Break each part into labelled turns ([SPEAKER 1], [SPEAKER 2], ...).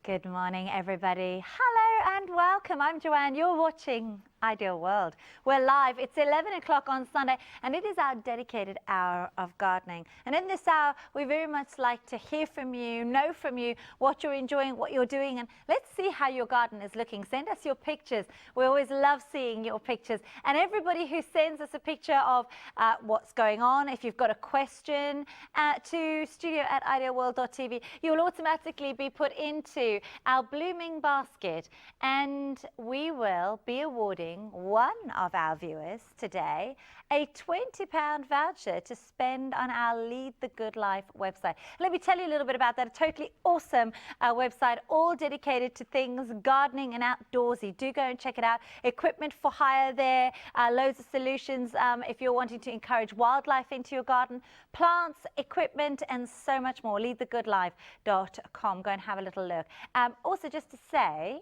[SPEAKER 1] Good morning, everybody. Hello and welcome. I'm Joanne. You're watching Ideal World. We're live. It's 11 o'clock on Sunday, and it is our dedicated hour of gardening. And in this hour, we very much like to hear from you, know from you what you're enjoying, what you're doing, and let's see how your garden is looking. Send us your pictures. We always love seeing your pictures. And everybody who sends us a picture of what's going on, if you've got a question, to studio@idealworld.tv, you'll automatically be put into our blooming basket, and we will be awarding one of our viewers today a £20 voucher to spend on our Lead the Good Life website. Let me tell you a little bit about that. A totally awesome website, all dedicated to things gardening and outdoorsy. Do go and check it out. Equipment for hire there, loads of solutions if you're wanting to encourage wildlife into your garden, plants, equipment, and so much more. Leadtheggoodlife.com. Go and have a little look. Also, just to say,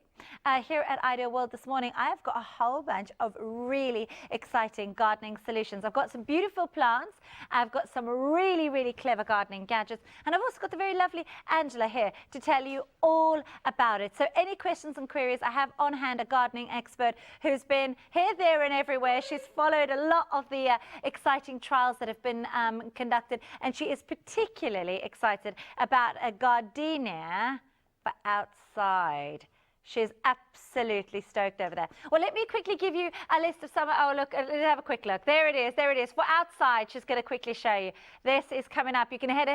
[SPEAKER 1] here at Ideal World this morning, I have got a whole bunch of really exciting gardening solutions. I've got some beautiful plants, I've got some really, really clever gardening gadgets, and I've also got the very lovely Angela here to tell you all about it. So any questions and queries, I have on hand a gardening expert who's been here, there and everywhere. She's followed a lot of the exciting trials that have been conducted, and she is particularly excited about a gardenia for outside. She's absolutely stoked over there. Well, let me quickly give you a list of some. Oh, look, let's have a quick look. There it is. There it is. For outside, she's going to quickly show you. This is coming up. You can get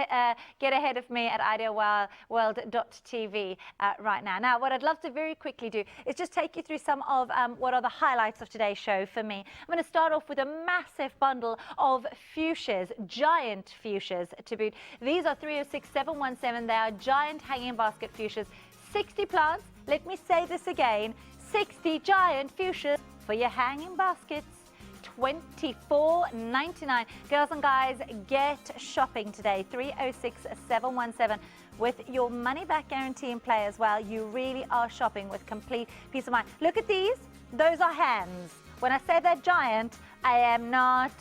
[SPEAKER 1] ahead of me at idealworld.tv right now. Now, what I'd love to very quickly do is just take you through some of what are the highlights of today's show for me. I'm going to start off with a massive bundle of fuchsias, giant fuchsias to boot. These are 306717. They are giant hanging basket fuchsias. 60 plants. Let me say this again, 60 giant fuchsias for your hanging baskets, $24.99. Girls and guys, get shopping today, 306717. With your money back guarantee in play as well, you really are shopping with complete peace of mind. Look at these, those are hands. When I say they're giant, I am not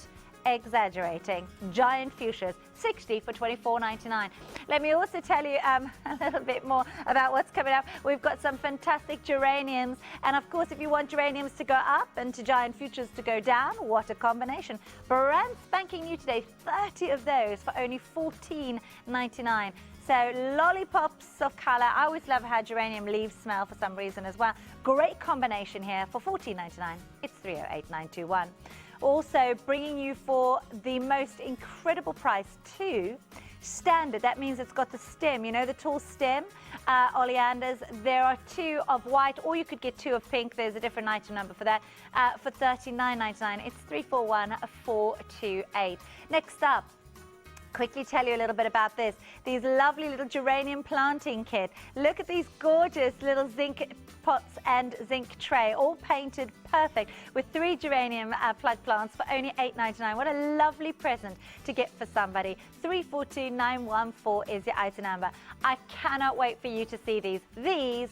[SPEAKER 1] exaggerating. Giant fuchsias, 60 for $24.99. Let me also tell you a little bit more about what's coming up. We've got some fantastic geraniums, and of course, if you want geraniums to go up and to giant fuchsias to go down, what a combination. Brand spanking new today, 30 of those for only $14.99. So lollipops of color. I always love how geranium leaves smell for some reason as well. Great combination here for $14.99. It's 308921. Also bringing you for the most incredible price too, standard. That means it's got the stem, you know, the tall stem oleanders. There are 2 of white, or you could get 2 of pink. There's a different item number for that, for $39.99. It's 341428. Next up, quickly tell you a little bit about this. These lovely little geranium planting kit. Look at these gorgeous little zinc pots and zinc tray, all painted perfect with 3 geranium plug plants for only $8.99. What a lovely present to get for somebody. 342914 is your item number. I cannot wait for you to see these. These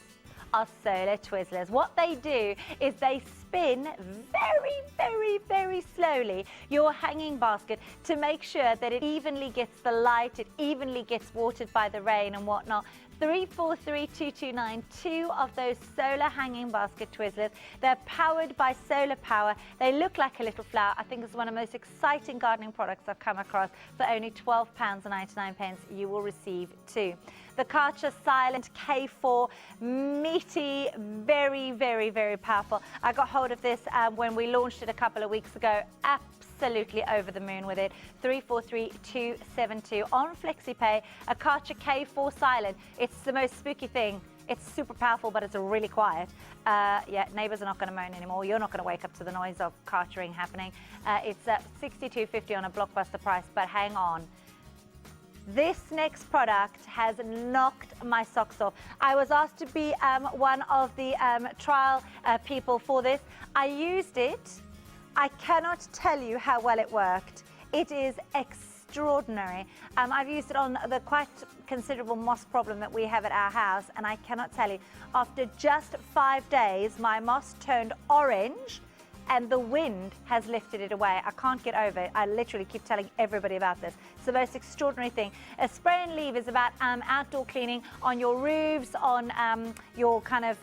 [SPEAKER 1] are solar twizzlers. What they do is they spin very, very, very slowly your hanging basket to make sure that it evenly gets the light, it evenly gets watered by the rain and whatnot. 343229, 2 of those solar hanging basket twizzlers. They're powered by solar power. They look like a little flower. I think it's one of the most exciting gardening products I've come across. For only £12.99, you will receive 2. The Karcher Silent K4, meaty, very, very, very powerful. I got hold of this when we launched it a couple of weeks ago. Absolutely over the moon with it. 343272 on FlexiPay. A Karcher K4 Silent. It's the most spooky thing. It's super powerful, but it's really quiet. Yeah, neighbors are not going to moan anymore. You're not going to wake up to the noise of Karchering happening. It's $62.50 on a blockbuster price, but hang on. This next product has knocked my socks off. I was asked to be one of the trial people for this. I used it. I cannot tell you how well it worked. It is extraordinary. I've used it on the quite considerable moss problem that we have at our house, and I cannot tell you, after just 5 days, my moss turned orange and the wind has lifted it away. I can't get over it. I literally keep telling everybody about this. It's the most extraordinary thing. A spray and leave is about outdoor cleaning on your roofs, on your kind of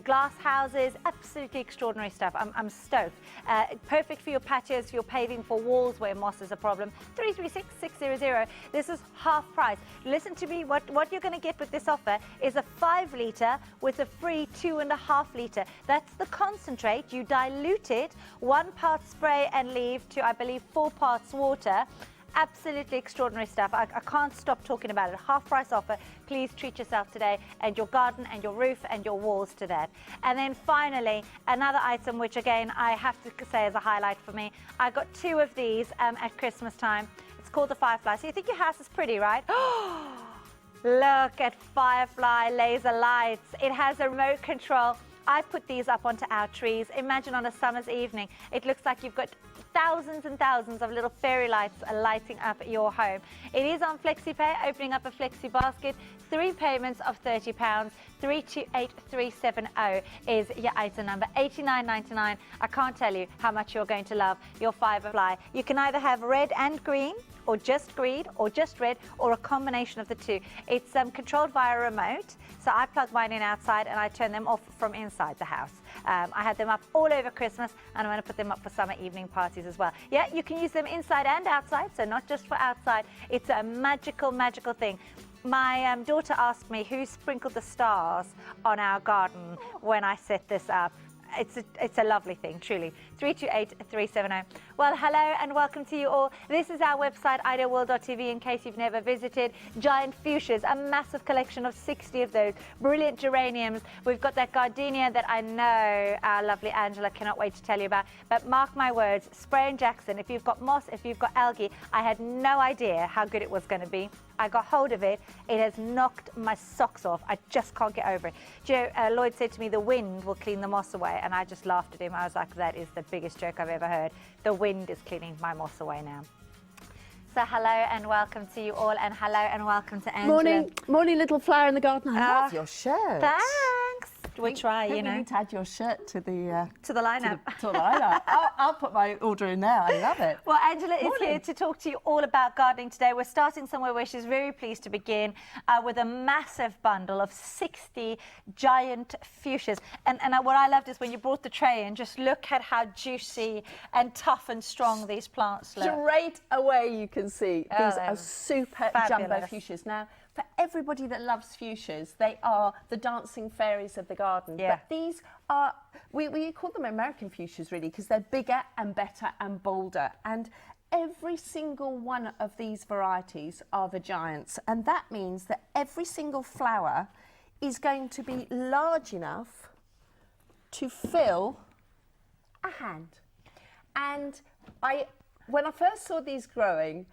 [SPEAKER 1] glass houses. Absolutely extraordinary stuff. I'm stoked. Perfect for your patches, for your paving, for walls where moss is a problem. 336-600. This is half price. Listen to me. What you're going to get with this offer is a 5 litre with a free 2.5 litre. That's the concentrate. You dilute it, 1 part spray and leave to, I believe, 4 parts water. Absolutely extraordinary stuff. I can't stop talking about it. Half price offer. Please treat yourself today and your garden and your roof and your walls to that. And then finally, another item which again I have to say is a highlight for me. I got 2 of these at Christmas time. It's called the Firefly. So you think your house is pretty, right? Look at Firefly laser lights. It has a remote control. I put these up onto our trees. Imagine on a summer's evening, it looks like you've got thousands and thousands of little fairy lights lighting up your home. It is on FlexiPay, opening up a Flexi basket. 3 payments of £30. 328370 is your item number. £89.99. I can't tell you how much you're going to love your Firefly. You can either have red and green, or just green, or just red, or a combination of the two. It's controlled via a remote, so I plug mine in outside and I turn them off from inside the house. I had them up all over Christmas, and I'm going to put them up for summer evening parties as well. Yeah, you can use them inside and outside, so not just for outside. It's a magical, magical thing. My daughter asked me who sprinkled the stars on our garden when I set this up. It's a lovely thing, truly. 328370. Well, hello and welcome to you all. This is our website, idealworld.tv, in case you've never visited. Giant fuchsias, a massive collection of 60 of those. Brilliant geraniums. We've got that gardenia that I know our lovely Angela cannot wait to tell you about. But mark my words, Spray and Jackson, if you've got moss, if you've got algae, I had no idea how good it was going to be. I got hold of it. It has knocked my socks off. I just can't get over it. Joe, Lloyd said to me, the wind will clean the moss away. And I just laughed at him. I was like, that is the biggest joke I've ever heard. The wind is cleaning my moss away now. So hello and welcome to you all, and hello and welcome to Angela.
[SPEAKER 2] Morning, little flower in the garden. I love your shirt.
[SPEAKER 1] Thanks. We try, you know.
[SPEAKER 2] You need to add your shirt to the
[SPEAKER 1] lineup.
[SPEAKER 2] To the lineup. I'll put my order in there. I love it.
[SPEAKER 1] Well, Angela is here to talk to you all about gardening today. We're starting somewhere where she's very pleased to begin with a massive bundle of 60 giant fuchsias. And what I loved is when you brought the tray in, just look at how juicy and tough and strong these plants look.
[SPEAKER 2] Straight away you can see these are super jumbo fuchsias. Now, for everybody that loves fuchsias, they are the dancing fairies of the garden.
[SPEAKER 1] Yeah.
[SPEAKER 2] But these are, we call them American fuchsias really, because they're bigger and better and bolder. And every single one of these varieties are the giants. And that means that every single flower is going to be large enough to fill a hand. And when I first saw these growing,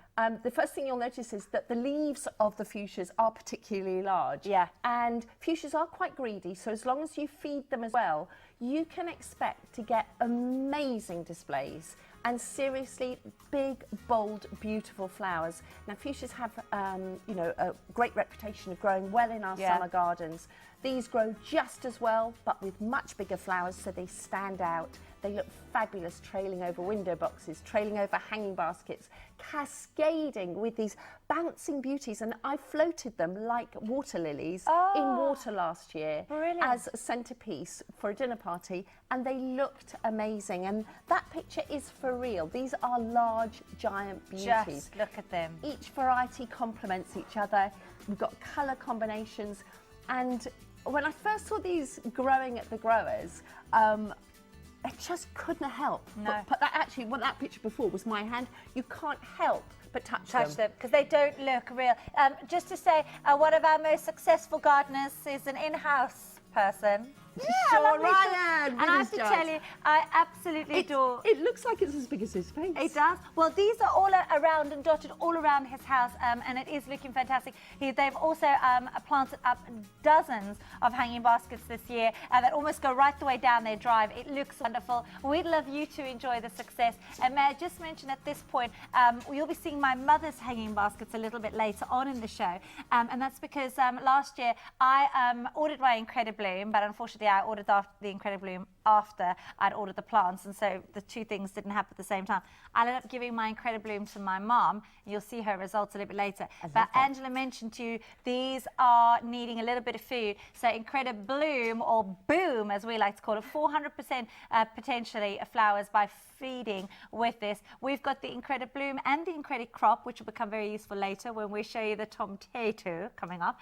[SPEAKER 2] the first thing you'll notice is that the leaves of the fuchsias are particularly large.
[SPEAKER 1] Yeah.
[SPEAKER 2] And fuchsias are quite greedy, so as long as you feed them as well, you can expect to get amazing displays and seriously big, bold, beautiful flowers. Now, fuchsias have, a great reputation of growing well in our summer gardens. These grow just as well, but with much bigger flowers, so they stand out. They look fabulous trailing over window boxes, trailing over hanging baskets, cascading with these bouncing beauties. And I floated them like water lilies in water last year.
[SPEAKER 1] Brilliant.
[SPEAKER 2] As a centrepiece for a dinner party, and they looked amazing. And that picture is for real. These are large, giant beauties.
[SPEAKER 1] Just look at them.
[SPEAKER 2] Each variety complements each other. We've got colour combinations. And when I first saw these growing at the growers, I just couldn't help.
[SPEAKER 1] No.
[SPEAKER 2] But that actually, what that picture before was my hand. You can't help but touch
[SPEAKER 1] them because they don't look real. Just to say, one of our most successful gardeners is an in-house person.
[SPEAKER 2] Yeah, sure, Ryan.
[SPEAKER 1] And I have to tell you, I absolutely adore.
[SPEAKER 2] It looks like it's as big as his face.
[SPEAKER 1] It does. Well, these are all around and dotted all around his house, and it is looking fantastic. They've also planted up dozens of hanging baskets this year that almost go right the way down their drive. It looks wonderful. We'd love you to enjoy the success. And may I just mention at this point, you'll be seeing my mother's hanging baskets a little bit later on in the show, and that's because last year I ordered my Incredibloom, but unfortunately I ordered the Incredibloom after I'd ordered the plants, and so the two things didn't happen at the same time. I ended up giving my Incredibloom to my mom. You'll see her results a little bit later. But Angela mentioned to you, these are needing a little bit of food. So Incredibloom, or Boom as we like to call it, 400% potentially flowers by feeding with this. We've got the Incredibloom and the Incredicrop, which will become very useful later when we show you the Tomtato coming up.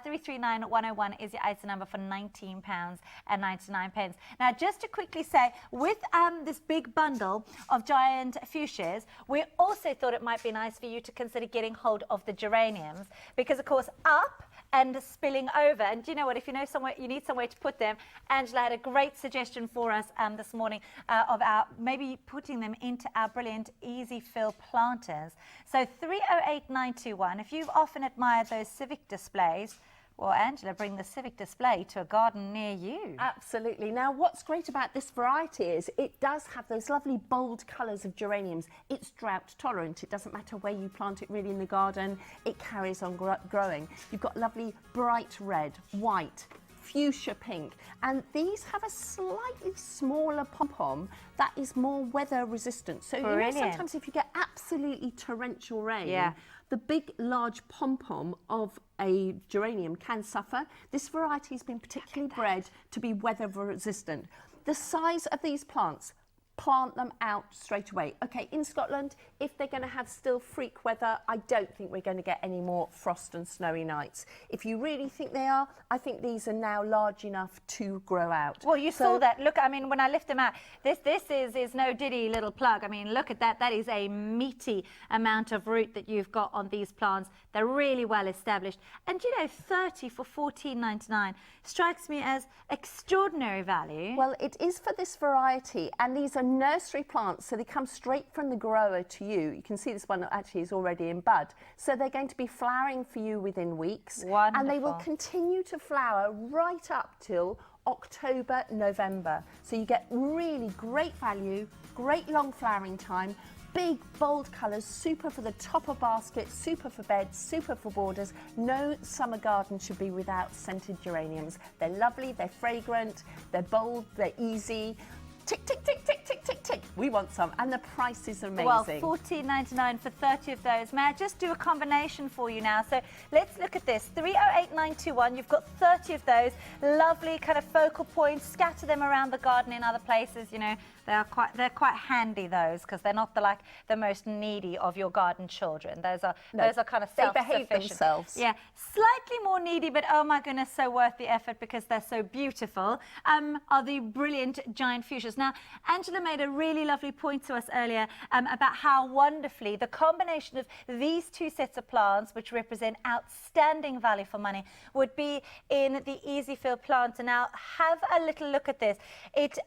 [SPEAKER 1] 339101 is your item number for £19.99. Now, just to quickly say, with this big bundle of giant fuchsias, we also thought it might be nice for you to consider getting hold of the geraniums, because of course up and spilling over, and do you know what, if you know somewhere you need somewhere to put them, Angela had a great suggestion for us this morning of our maybe putting them into our brilliant easy fill planters. So 308921, if you've often admired those civic displays, well, Angela, bring the civic display to a garden near you.
[SPEAKER 2] Absolutely. Now, what's great about this variety is it does have those lovely bold colours of geraniums. It's drought tolerant. It doesn't matter where you plant it really in the garden. It carries on growing. You've got lovely bright red, white, fuchsia pink, and these have a slightly smaller pom-pom that is more weather resistant. So you know, sometimes if you get absolutely torrential rain, the big large pom-pom of a geranium can suffer. This variety has been particularly bred to be weather resistant. The size of these plants, plant them out straight away. Okay, in Scotland, if they're going to have still freak weather, I don't think we're going to get any more frost and snowy nights. If you really think they are, I think these are now large enough to grow out.
[SPEAKER 1] Well, you saw that. Look, I mean, when I lift them out, this is no diddy little plug. I mean, look at that. That is a meaty amount of root that you've got on these plants. They're really well established. And, you know, 30 for £14.99 strikes me as extraordinary value.
[SPEAKER 2] Well, it is for this variety, and these are nursery plants, so they come straight from the grower to you. You can see this one actually is already in bud. So they're going to be flowering for you within weeks.
[SPEAKER 1] Wonderful.
[SPEAKER 2] And they will continue to flower right up till October, November. So you get really great value, great long flowering time, big bold colours, super for the top of baskets, super for beds, super for borders. No summer garden should be without scented geraniums. They're lovely, they're fragrant, they're bold, they're easy. Tick, tick, tick, tick, tick, tick, tick. We want some, and the price is amazing.
[SPEAKER 1] Well, £14.99 for 30 of those. May I just do a combination for you now? So let's look at this. 308921, you've got 30 of those. Lovely kind of focal points. Scatter them around the garden in other places, you know. They're quite handy, those, because they're not the most needy of your garden children. Those are kind of self-sufficient.
[SPEAKER 2] They behave themselves.
[SPEAKER 1] Yeah, slightly more needy, but oh my goodness, so worth the effort because they're so beautiful. Are the brilliant giant fuchsias. Now, Angela made a really lovely point to us earlier about how wonderfully the combination of these two sets of plants, which represent outstanding value for money, would be in the Easy Fill planter. Now, have a little look at this. It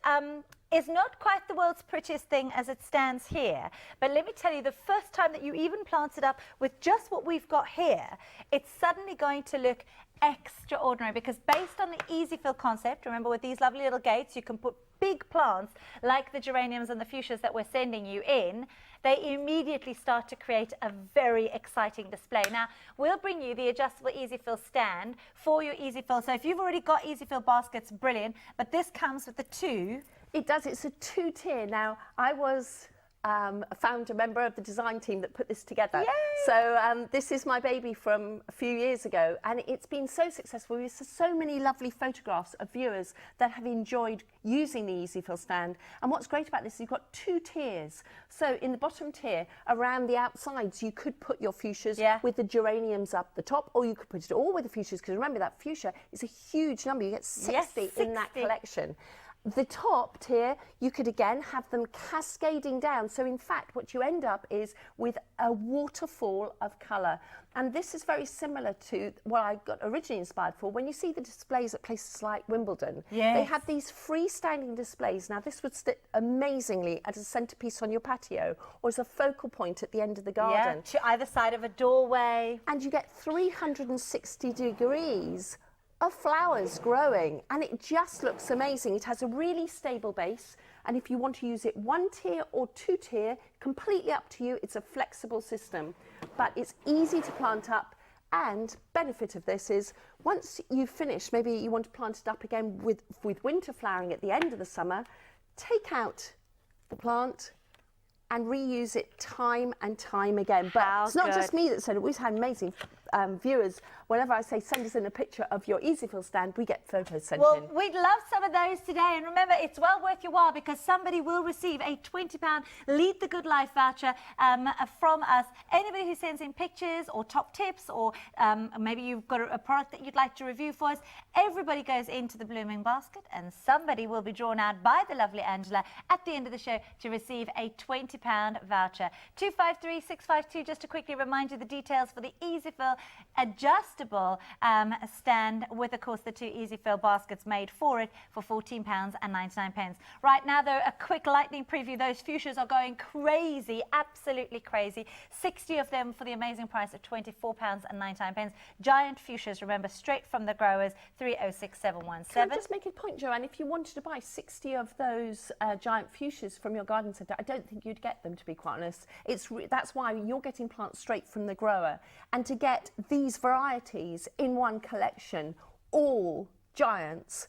[SPEAKER 1] is not quite the world's prettiest thing as it stands here, but let me tell you, the first time that you even plant it up with just what we've got here, it's suddenly going to look extraordinary, because based on the Easy Fill concept, remember, with these lovely little gates, you can put big plants like the geraniums and the fuchsias that we're sending you in. They immediately start to create a very exciting display. Now, we'll bring you the adjustable Easy Fill stand for your Easy Fill. So if you've already got Easy Fill baskets, brilliant, but this comes with the two.
[SPEAKER 2] It does. It's a two-tier. Now, I was a founder member of the design team that put this together.
[SPEAKER 1] Yay!
[SPEAKER 2] So this is my baby from a few years ago, and it's been so successful. We've so many lovely photographs of viewers that have enjoyed using the Easy Fill stand. And what's great about this is you've got two tiers. So in the bottom tier, around the outsides, you could put your fuchsias with the geraniums up the top, or you could put it all with the fuchsias, because remember, that fuchsia is a huge number. You get 60 in that collection. The top tier, you could again have them cascading down. So in fact, what you end up is with a waterfall of colour. And this is very similar to what I got originally inspired for. When you see the displays at places like Wimbledon, they have these freestanding displays. Now, this would sit amazingly as a centrepiece on your patio or as a focal point at the end of the garden.
[SPEAKER 1] To either side of a doorway.
[SPEAKER 2] And you get 360 degrees of flowers growing, and it just looks amazing. It has a really stable base, and if you want to use it one tier or two tier, completely up to you. It's a flexible system, but it's easy to plant up. And benefit of this is once you've finished, maybe you want to plant it up again with winter flowering at the end of the summer, take out the plant and reuse it time and time again. But it's not just me that said it. We've had amazing viewers. Whenever I say send us in a picture of your EasyFill stand, we get photos sent in.
[SPEAKER 1] Well, we'd love some of those today. And remember, it's well worth your while because somebody will receive a £20 Lead the Good Life voucher from us. Anybody who sends in pictures or top tips or maybe you've got a product that you'd like to review for us, everybody goes into the blooming basket and somebody will be drawn out by the lovely Angela at the end of the show to receive a £20 voucher. 253652, just to quickly remind you the details for the EasyFill adjustable stand with, of course, the 2 EasyFill baskets made for it for £14.99. Right now, though, a quick lightning preview. Those fuchsias are going crazy, absolutely crazy. 60 of them for the amazing price of £24.99. Giant fuchsias, remember, straight from the growers, 306717.
[SPEAKER 2] Can I just make a point, Joanne? If you wanted to buy 60 of those giant fuchsias from your garden centre, I don't think you'd get them, to be quite honest. That's why you're getting plants straight from the grower. And to get these varieties in one collection, all giants,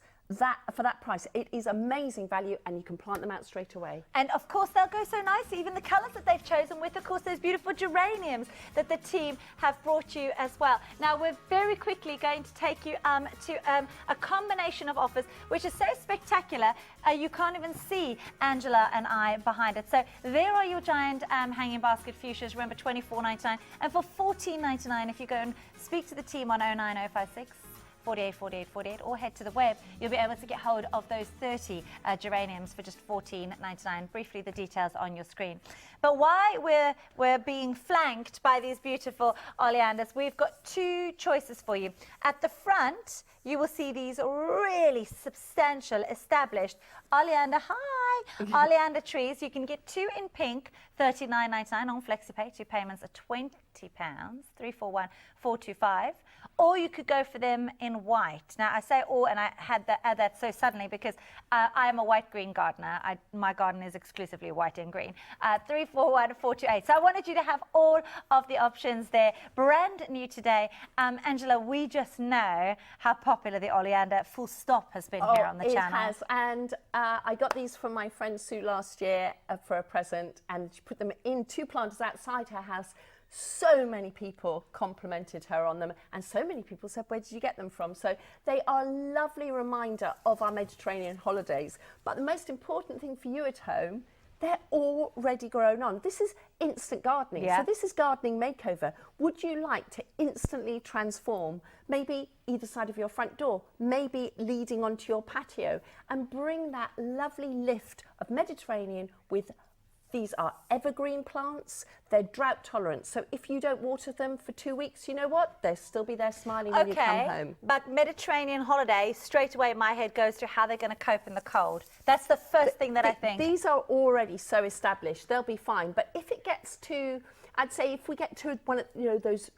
[SPEAKER 2] for that price, it is amazing value, and you can plant them out straight away.
[SPEAKER 1] And of course they'll go so nicely, even the colours that they've chosen with, of course, those beautiful geraniums that the team have brought you as well. Now we're very quickly going to take you to a combination of offers which is so spectacular you can't even see Angela and I behind it. So there are your giant hanging basket fuchsias, remember, £24.99, and for £14.99 if you go and speak to the team on 09056 48 48 48 or head to the web, you'll be able to get hold of those 30 geraniums for just £14.99. Briefly, the details on your screen. But why we're being flanked by these beautiful oleanders, we've got 2 choices for you. At the front, you will see these really substantial, established oleander, oleander trees. You can get 2 in pink, £39.99 on FlexiPay. 2 payments are £20, 341425. Or you could go for them in white. Now, I say or, and I had to add that so suddenly because I am a white-green gardener. My garden is exclusively white and green. 341428. So I wanted you to have all of the options there. Brand new today. Angela, we just know how popular the oleander full stop has been here on the channel.
[SPEAKER 2] It has, and I got these from my friend Sue last year for a present, and she put them in 2 planters outside her house. So many people complimented her on them, and so many people said, where did you get them from? So they are a lovely reminder of our Mediterranean holidays. But the most important thing for you at home, they're already grown on. This is instant gardening.
[SPEAKER 1] Yeah.
[SPEAKER 2] So this is gardening makeover. Would you like to instantly transform maybe either side of your front door, maybe leading onto your patio, and bring that lovely lift of Mediterranean with these are evergreen plants, they're drought tolerant. So if you don't water them for 2 weeks, you know what? They'll still be there smiling when you come home.
[SPEAKER 1] But Mediterranean holiday, straight away my head goes to how they're going to cope in the cold. That's the first thing that I think.
[SPEAKER 2] These are already so established, they'll be fine. But if it gets to, I'd say if we get to one of those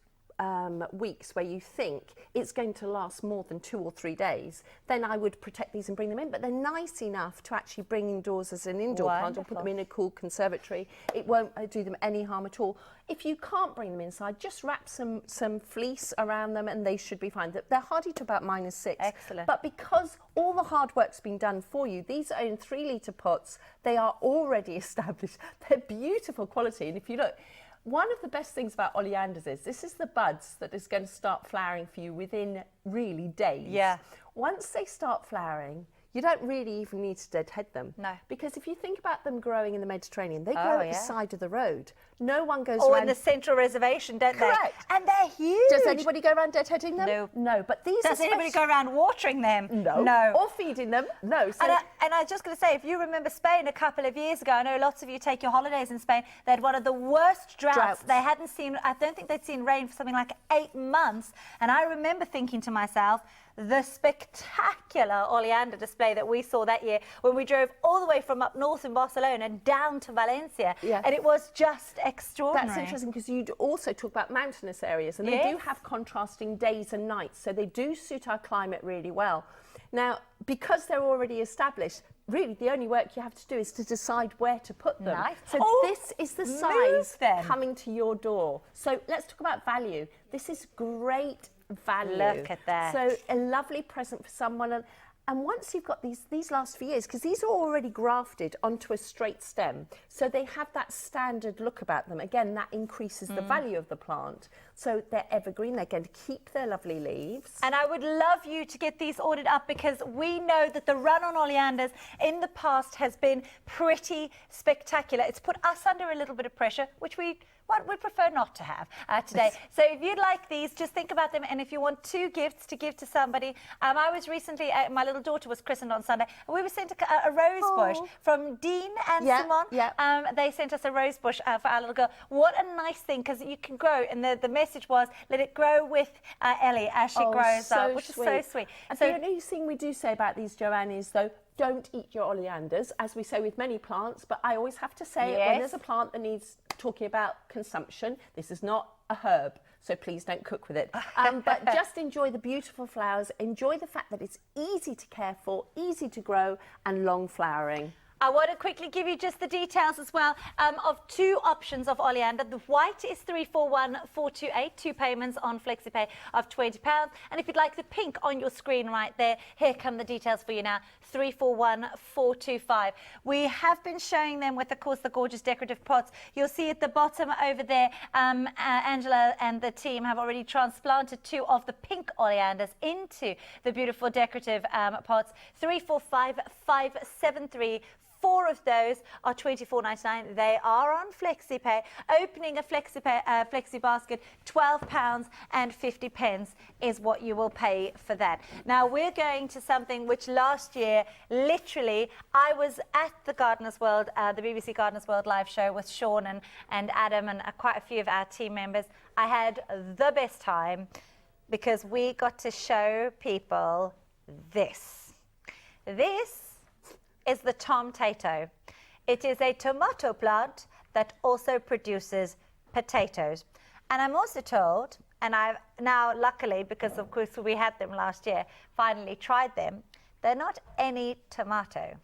[SPEAKER 2] weeks where you think it's going to last more than 2 or 3 days, then I would protect these and bring them in. But they're nice enough to actually bring indoors as an indoor plant or put them in a cool conservatory. It won't do them any harm at all. If you can't bring them inside, just wrap some fleece around them and they should be fine. They're hardy to about -6.
[SPEAKER 1] Excellent.
[SPEAKER 2] But because all the hard work's been done for you, these are in 3-litre pots. They are already established. They're beautiful quality. And if you look, one of the best things about oleanders is this is the buds that is going to start flowering for you within really days.
[SPEAKER 1] Yeah.
[SPEAKER 2] Once they start flowering, you don't really even need to deadhead them.
[SPEAKER 1] No.
[SPEAKER 2] Because if you think about them growing in the Mediterranean, they grow at the side of the road. No one goes
[SPEAKER 1] or
[SPEAKER 2] around.
[SPEAKER 1] in the central reservation, don't they?
[SPEAKER 2] Correct.
[SPEAKER 1] And they're huge.
[SPEAKER 2] Does anybody go around deadheading them?
[SPEAKER 1] No.
[SPEAKER 2] No, but these
[SPEAKER 1] Does anybody go around watering them?
[SPEAKER 2] No.
[SPEAKER 1] No.
[SPEAKER 2] Or feeding them? No. So
[SPEAKER 1] And I was just going to say, if you remember Spain a couple of years ago, I know lots of you take your holidays in Spain, they had one of the worst droughts. They hadn't seen, I don't think they'd seen rain for something like 8 months. And I remember thinking to myself, the spectacular oleander display that we saw that year when we drove all the way from up north in Barcelona down to Valencia.
[SPEAKER 2] Yeah.
[SPEAKER 1] And it was just extraordinary.
[SPEAKER 2] That's interesting because you also talk about mountainous areas and they do have contrasting days and nights, so they do suit our climate really well. Now, because they're already established, really the only work you have to do is to decide where to put them.
[SPEAKER 1] Nice.
[SPEAKER 2] So this is the size coming to your door. So let's talk about value. This is great value.
[SPEAKER 1] Look at that.
[SPEAKER 2] So a lovely present for someone. And once you've got these last few years, because these are already grafted onto a straight stem, so they have that standard look about them. Again, that increases the value of the plant. So they're evergreen, they're going to keep their lovely leaves.
[SPEAKER 1] And I would love you to get these ordered up, because we know that the run on oleanders in the past has been pretty spectacular. It's put us under a little bit of pressure, which we prefer not to have today. So if you'd like these, just think about them. And if you want 2 gifts to give to somebody, I was recently, my little daughter was christened on Sunday, and we were sent a rose bush from Dean and Simon.
[SPEAKER 2] Yeah.
[SPEAKER 1] They sent us a rose bush for our little girl. What a nice thing, because you can grow. And the message was, let it grow with Ellie as she grows up, which is so sweet.
[SPEAKER 2] And so the only thing we do say about these, Joanne, is though, don't eat your oleanders, as we say with many plants, but I always have to say when there's a plant that needs talking about consumption, this is not a herb, so please don't cook with it. But just enjoy the beautiful flowers, enjoy the fact that it's easy to care for, easy to grow, and long flowering.
[SPEAKER 1] I want to quickly give you just the details as well of 2 options of oleander. The white is 341,428, 2 payments on FlexiPay of £20. And if you'd like the pink on your screen right there, here come the details for you now, 341,425. We have been showing them with, of course, the gorgeous decorative pots. You'll see at the bottom over there, Angela and the team have already transplanted 2 of the pink oleanders into the beautiful decorative pots. 345,573. 4 of those are £24.99. They are on FlexiPay. Opening a Flexi basket, £12.50 is what you will pay for that. Now we're going to something which last year, literally, I was at the Gardeners World, the BBC Gardeners World live show with Sean and Adam and quite a few of our team members. I had the best time because we got to show people this. This is the tomato. It is a tomato plant that also produces potatoes. And I'm also told, and I've now luckily, because of course we had them last year, finally tried them, they're not any tomato.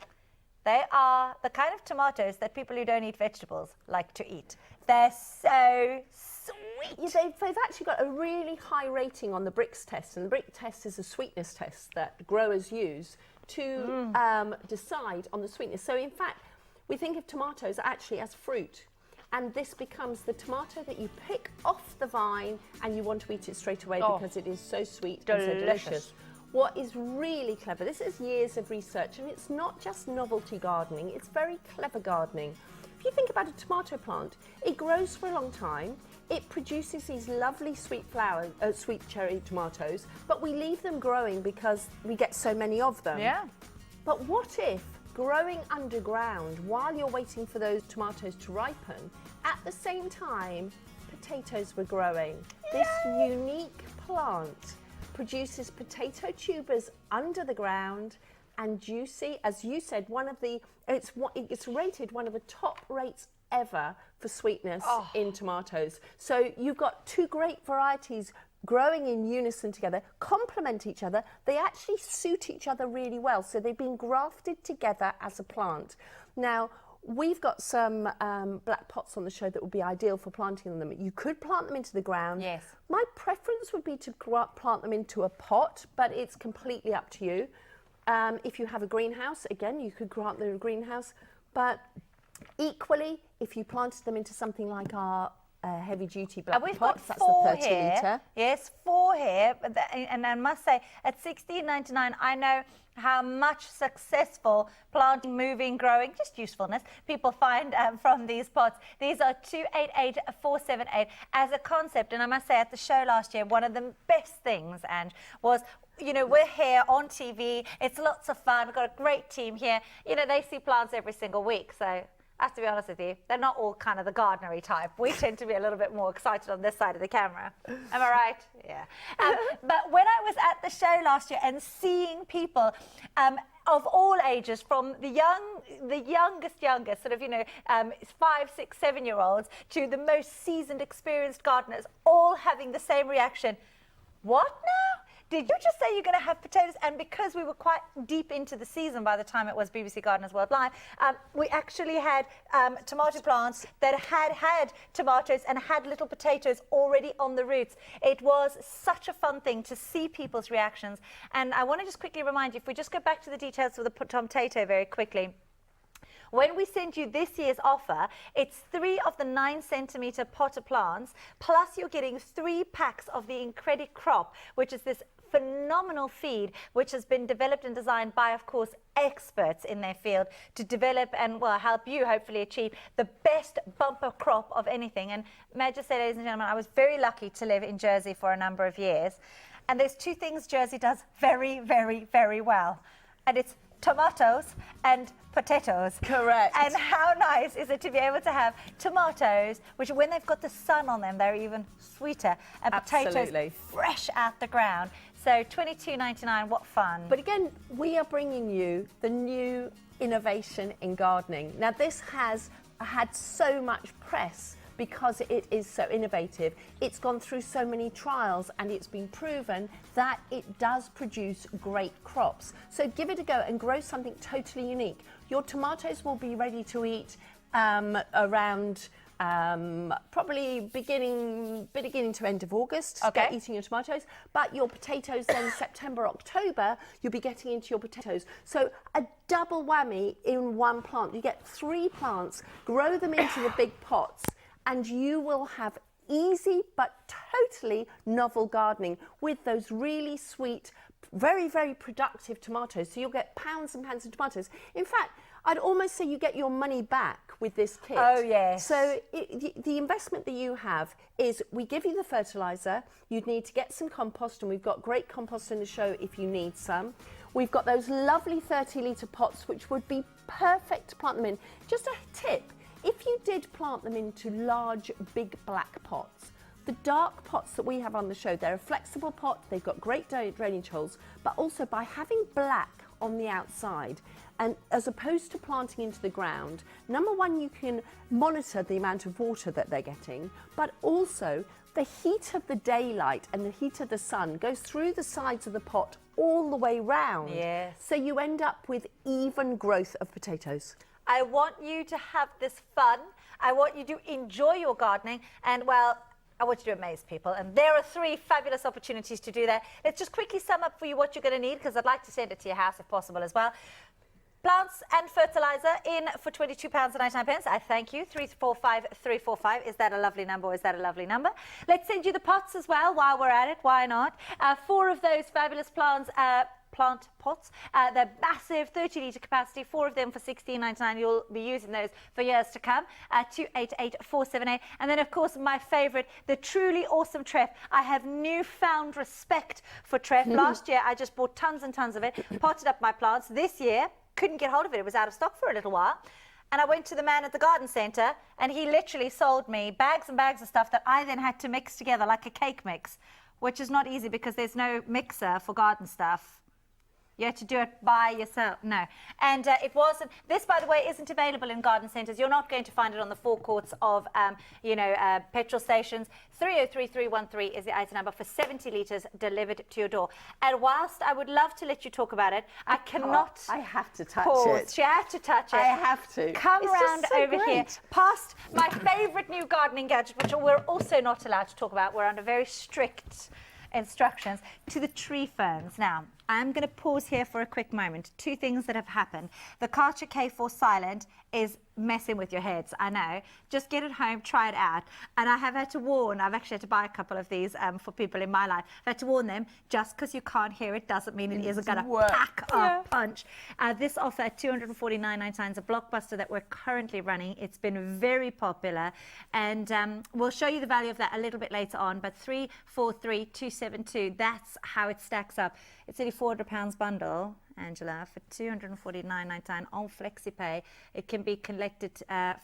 [SPEAKER 1] They are the kind of tomatoes that people who don't eat vegetables like to eat. They're so sweet.
[SPEAKER 2] Yeah, they've actually got a really high rating on the Brix test, and the Brix test is a sweetness test that growers use to decide on the sweetness. So in fact, we think of tomatoes actually as fruit, and this becomes the tomato that you pick off the vine and you want to eat it straight away because it is so sweet and so delicious. What is really clever, this is years of research, and it's not just novelty gardening, it's very clever gardening. If you think about a tomato plant, it grows for a long time, it produces these lovely sweet flowers, sweet cherry tomatoes, but we leave them growing because we get so many of them.
[SPEAKER 1] Yeah.
[SPEAKER 2] But what if growing underground while you're waiting for those tomatoes to ripen, at the same time, potatoes were growing? This unique plant produces potato tubers under the ground, and juicy, as you said, it's rated one of the top rates ever for sweetness in tomatoes. So you've got 2 great varieties growing in unison together, complement each other. They actually suit each other really well. So they've been grafted together as a plant. Now, we've got some black pots on the show that would be ideal for planting them. You could plant them into the ground.
[SPEAKER 1] Yes.
[SPEAKER 2] My preference would be to plant them into a pot, but it's completely up to you. If you have a greenhouse, again, you could plant them in a greenhouse. But equally, if you planted them into something like our heavy-duty black pots, that's the 30 litre.
[SPEAKER 1] Yes, 4 here. And I must say, at $16.99, I know how much successful planting, moving, growing, just usefulness people find from these pots. These are 288478 as a concept. And I must say, at the show last year, one of the best things, Ange, was, you know, we're here on TV. It's lots of fun. We've got a great team here. You know, they see plants every single week. So I have to be honest with you, they're not all kind of the gardenery type. We tend to be a little bit more excited on this side of the camera. Am I right? Yeah. But when I was at the show last year and seeing people of all ages, from the youngest, sort of, you know, 5, 6, 7-year-olds to the most seasoned, experienced gardeners, all having the same reaction. What now? Did you just say you're going to have potatoes? And because we were quite deep into the season by the time it was BBC Gardeners World Live, we actually had tomato plants that had tomatoes and had little potatoes already on the roots. It was such a fun thing to see people's reactions. And I want to just quickly remind you, if we just go back to the details of the potato very quickly. When we send you this year's offer, it's 3 of the 9 centimetre potter plants, plus you're getting 3 packs of the Incredi Crop, which is this phenomenal feed, which has been developed and designed by, of course, experts in their field to develop and, well, help you hopefully achieve the best bumper crop of anything. And may I just say, ladies and gentlemen, I was very lucky to live in Jersey for a number of years. And there's 2 things Jersey does very, very, very well. And it's tomatoes and potatoes.
[SPEAKER 2] Correct.
[SPEAKER 1] And how nice is it to be able to have tomatoes, which when they've got the sun on them, they're even sweeter, and potatoes fresh out the ground. So $22.99, what fun.
[SPEAKER 2] But again, we are bringing you the new innovation in gardening. Now, this has had so much press because it is so innovative. It's gone through so many trials and it's been proven that it does produce great crops. So give it a go and grow something totally unique. Your tomatoes will be ready to eat around probably beginning to end of August.
[SPEAKER 1] Okay.
[SPEAKER 2] Start eating your tomatoes, but your potatoes then September, October, you'll be getting into your potatoes. So a double whammy in one plant. You get 3 plants, grow them into the big pots, and you will have easy but totally novel gardening with those really sweet, very, very productive tomatoes. So you'll get pounds and pounds of tomatoes. In fact, I'd almost say you get your money back with this kit.
[SPEAKER 1] Oh, yes.
[SPEAKER 2] So the investment that you have is we give you the fertiliser. You'd need to get some compost, and we've got great compost in the show if you need some. We've got those lovely 30-litre pots, which would be perfect to plant them in. Just a tip. If you did plant them into large, big black pots, the dark pots that we have on the show, they're a flexible pot, they've got great drainage holes, but also by having black on the outside, and as opposed to planting into the ground, number one, you can monitor the amount of water that they're getting, but also the heat of the daylight and the heat of the sun goes through the sides of the pot all the way round.
[SPEAKER 1] Yes.
[SPEAKER 2] So you end up with even growth of potatoes.
[SPEAKER 1] I want you to have this fun. I want you to enjoy your gardening. And, well, I want you to amaze people. And there are 3 fabulous opportunities to do that. Let's just quickly sum up for you what you're going to need, because I'd like to send it to your house if possible as well. Plants and fertiliser in for £22.99. I thank you. 345345. Is that a lovely number or is that a lovely number? Let's send you the pots as well while we're at it. Why not? 4 of those fabulous plants. Plant pots. They're massive, 30-litre capacity, 4 of them for £16.99. You'll be using those for years to come. 288478. And then, of course, my favourite, the truly awesome Treff. I have newfound respect for Treff. Last year, I just bought tons and tons of it, potted up my plants. This year, couldn't get hold of it. It was out of stock for a little while. And I went to the man at the garden centre, and he literally sold me bags and bags of stuff that I then had to mix together like a cake mix, which is not easy because there's no mixer for garden stuff. You had to do it by yourself. No. And it wasn't. This, by the way, isn't available in garden centres. You're not going to find it on the forecourts of, petrol stations. 303313 is the item number for 70 litres delivered to your door. And whilst I would love to let you talk about it, I cannot.
[SPEAKER 2] I have to touch
[SPEAKER 1] pause.
[SPEAKER 2] it.
[SPEAKER 1] She had to touch it.
[SPEAKER 2] I have to.
[SPEAKER 1] Come
[SPEAKER 2] It's
[SPEAKER 1] around
[SPEAKER 2] just so
[SPEAKER 1] over here,
[SPEAKER 2] great.
[SPEAKER 1] past my favourite new gardening gadget, which we're also not allowed to talk about. We're under very strict instructions, to the tree ferns. Now, I'm going to pause here for a quick moment. 2 things that have happened. The Karcher K4 Silent is messing with your heads, I know. Just get it home, try it out. And I have had to warn, I've actually had to buy a couple of these for people in my life. I've had to warn them, just because you can't hear it doesn't mean it isn't going to pack a punch. This offer at $249.99 is a blockbuster that we're currently running. It's been very popular, and we'll show you the value of that a little bit later on, but 343,272, that's how it stacks up. It's only £400 bundle, Angela, for $249.99 on FlexiPay. It can be collected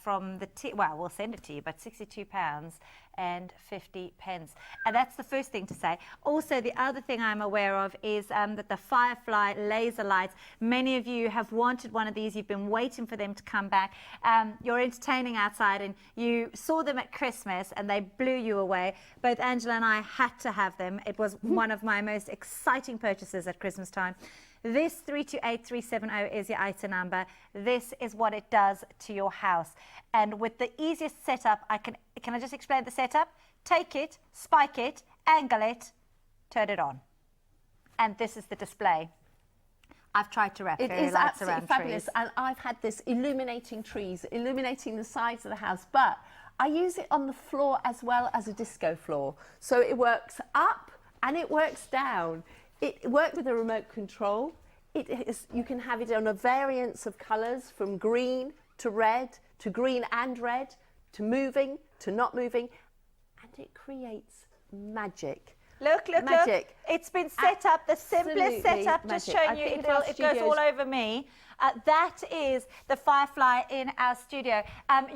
[SPEAKER 1] from the well, we'll send it to you, but £62.50. And that's the first thing to say. Also, the other thing I'm aware of is that the Firefly laser lights, many of you have wanted one of these. You've been waiting for them to come back. You're entertaining outside and you saw them at Christmas and they blew you away. Both Angela and I had to have them. It was one of my most exciting purchases at Christmas time. This 328370 is your item number. This is what it does to your house. And with the easiest setup, can I just explain the setup? Take it, spike it, angle it, turn it on. And this is the display. I've tried to wrap fairy lights around
[SPEAKER 2] fabulous,
[SPEAKER 1] trees.
[SPEAKER 2] and I've had this illuminating trees, illuminating the sides of the house, but I use it on the floor as well as a disco floor. So it works up and it works down. It worked with a remote control. You can have it on a variance of colours, from green to red, to green and red, to moving, to not moving, and it creates magic.
[SPEAKER 1] Look, magic. It's been set up, the simplest setup, just showing you, it goes all over me. That is the Firefly in our studio.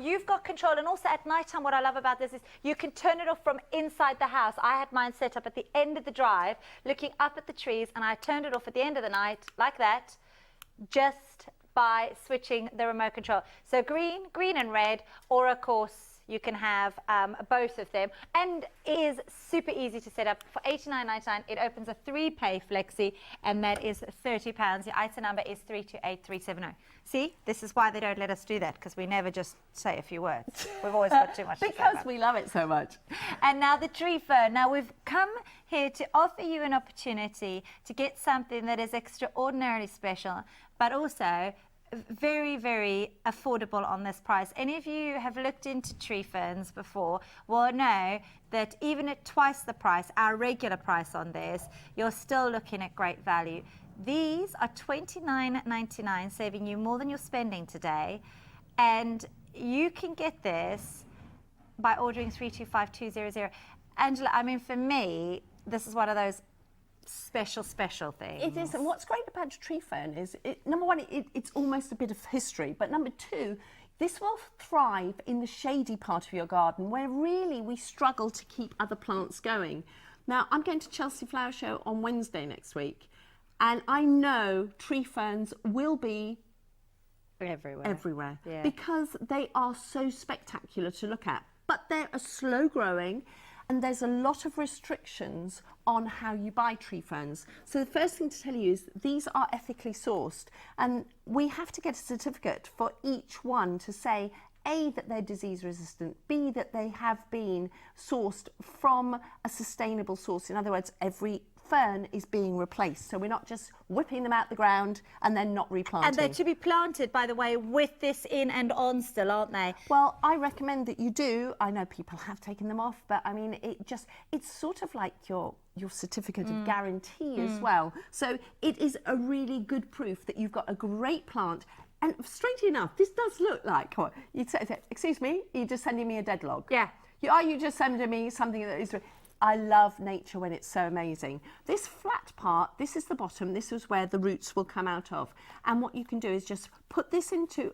[SPEAKER 1] You've got control, and also at night time, what I love about this is you can turn it off from inside the house. I had mine set up at the end of the drive, looking up at the trees, and I turned it off at the end of the night, like that, just by switching the remote control. So green and red, or of course, you can have both of them, and is super easy to set up. For $89.99, it opens a 3-pay flexi, and that is £30. Your item number is 328370. See, this is why they don't let us do that, because we never just say a few words. We've always got too much to say
[SPEAKER 2] because
[SPEAKER 1] about.
[SPEAKER 2] We love it so much.
[SPEAKER 1] And now the tree fern. Now we've come here to offer you an opportunity to get something that is extraordinarily special, but also very, very affordable on this price. Any of you have looked into tree ferns before will know that even at twice the price, our regular price on this, you're still looking at great value. These are $29.99, saving you more than you're spending today. And you can get this by ordering 325200. Angela, I mean, for me, this is one of those special things.
[SPEAKER 2] It is, and what's great about tree fern is, number one, it's almost a bit of history, but number two, this will thrive in the shady part of your garden where really we struggle to keep other plants going. Now, I'm going to Chelsea Flower Show on Wednesday next week, and I know tree ferns will be everywhere, yeah, because they are so spectacular to look at, but they're a slow growing, and there's a lot of restrictions on how you buy tree ferns. So the first thing to tell you is these are ethically sourced, and we have to get a certificate for each one to say, A, that they're disease resistant, B, that they have been sourced from a sustainable source. In other words, every fern is being replaced. So we're not just whipping them out the ground and then not replanting.
[SPEAKER 1] And they're to be planted, by the way, with this in and on still, aren't they?
[SPEAKER 2] Well, I recommend that you do. I know people have taken them off, but I mean, it's sort of like your certificate of guarantee as well. So it is a really good proof that you've got a great plant. And strangely enough, this does look like what you'd say, excuse me, you're just sending me a dead log.
[SPEAKER 1] Yeah.
[SPEAKER 2] Are you just sending me something that is... I love nature when it's so amazing. This flat part, this is the bottom, this is where the roots will come out of. And what you can do is just put this into,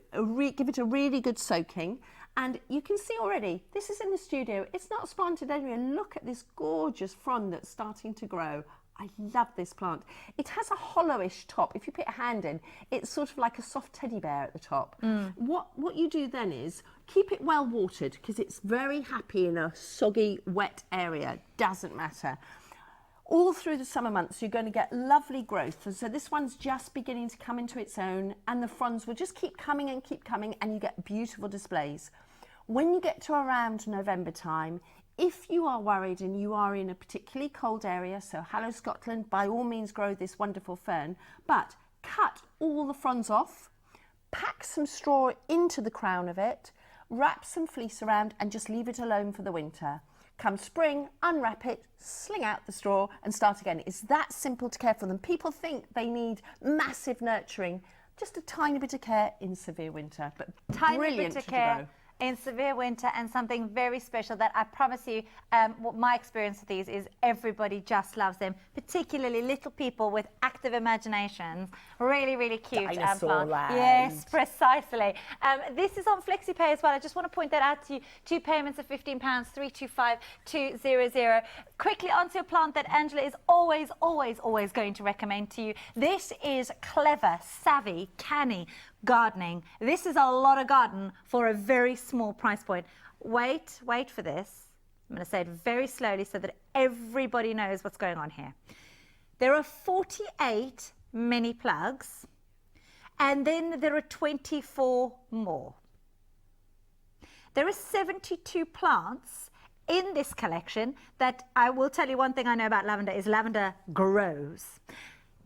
[SPEAKER 2] give it a really good soaking. And you can see already, this is in the studio, it's not planted anywhere. Look at this gorgeous frond that's starting to grow. I love this plant. It has a hollowish top. If you put a hand in, it's sort of like a soft teddy bear at the top. What you do then is keep it well watered, because it's very happy in a soggy, wet area. Doesn't matter. All through the summer months, you're going to get lovely growth. And so this one's just beginning to come into its own, and the fronds will just keep coming, and you get beautiful displays. When you get to around November time, if you are worried and you are in a particularly cold area, so hello Scotland, by all means grow this wonderful fern, but cut all the fronds off, pack some straw into the crown of it, wrap some fleece around and just leave it alone for the winter. Come spring, unwrap it, sling out the straw and start again. It's that simple to care for them. People think they need massive nurturing. Just a tiny bit of care in severe winter, but brilliant to grow.
[SPEAKER 1] in severe winter, and something very special that I promise you, what my experience with these is everybody just loves them, particularly little people with active imaginations. Really, really cute.
[SPEAKER 2] Dinosaur land.
[SPEAKER 1] Yes, precisely. This is on FlexiPay as well. I just want to point that out to you. 2 payments of £15, 325200. Quickly onto a plant that Angela is always going to recommend to you. This is clever, savvy, canny gardening. This is a lot of garden for a very small price point. Wait for this. I'm going to say it very slowly so that everybody knows what's going on here. There are 48 mini plugs, and then there are 24 more. There are 72 plants in this collection that I will tell you one thing I know about lavender is lavender grows.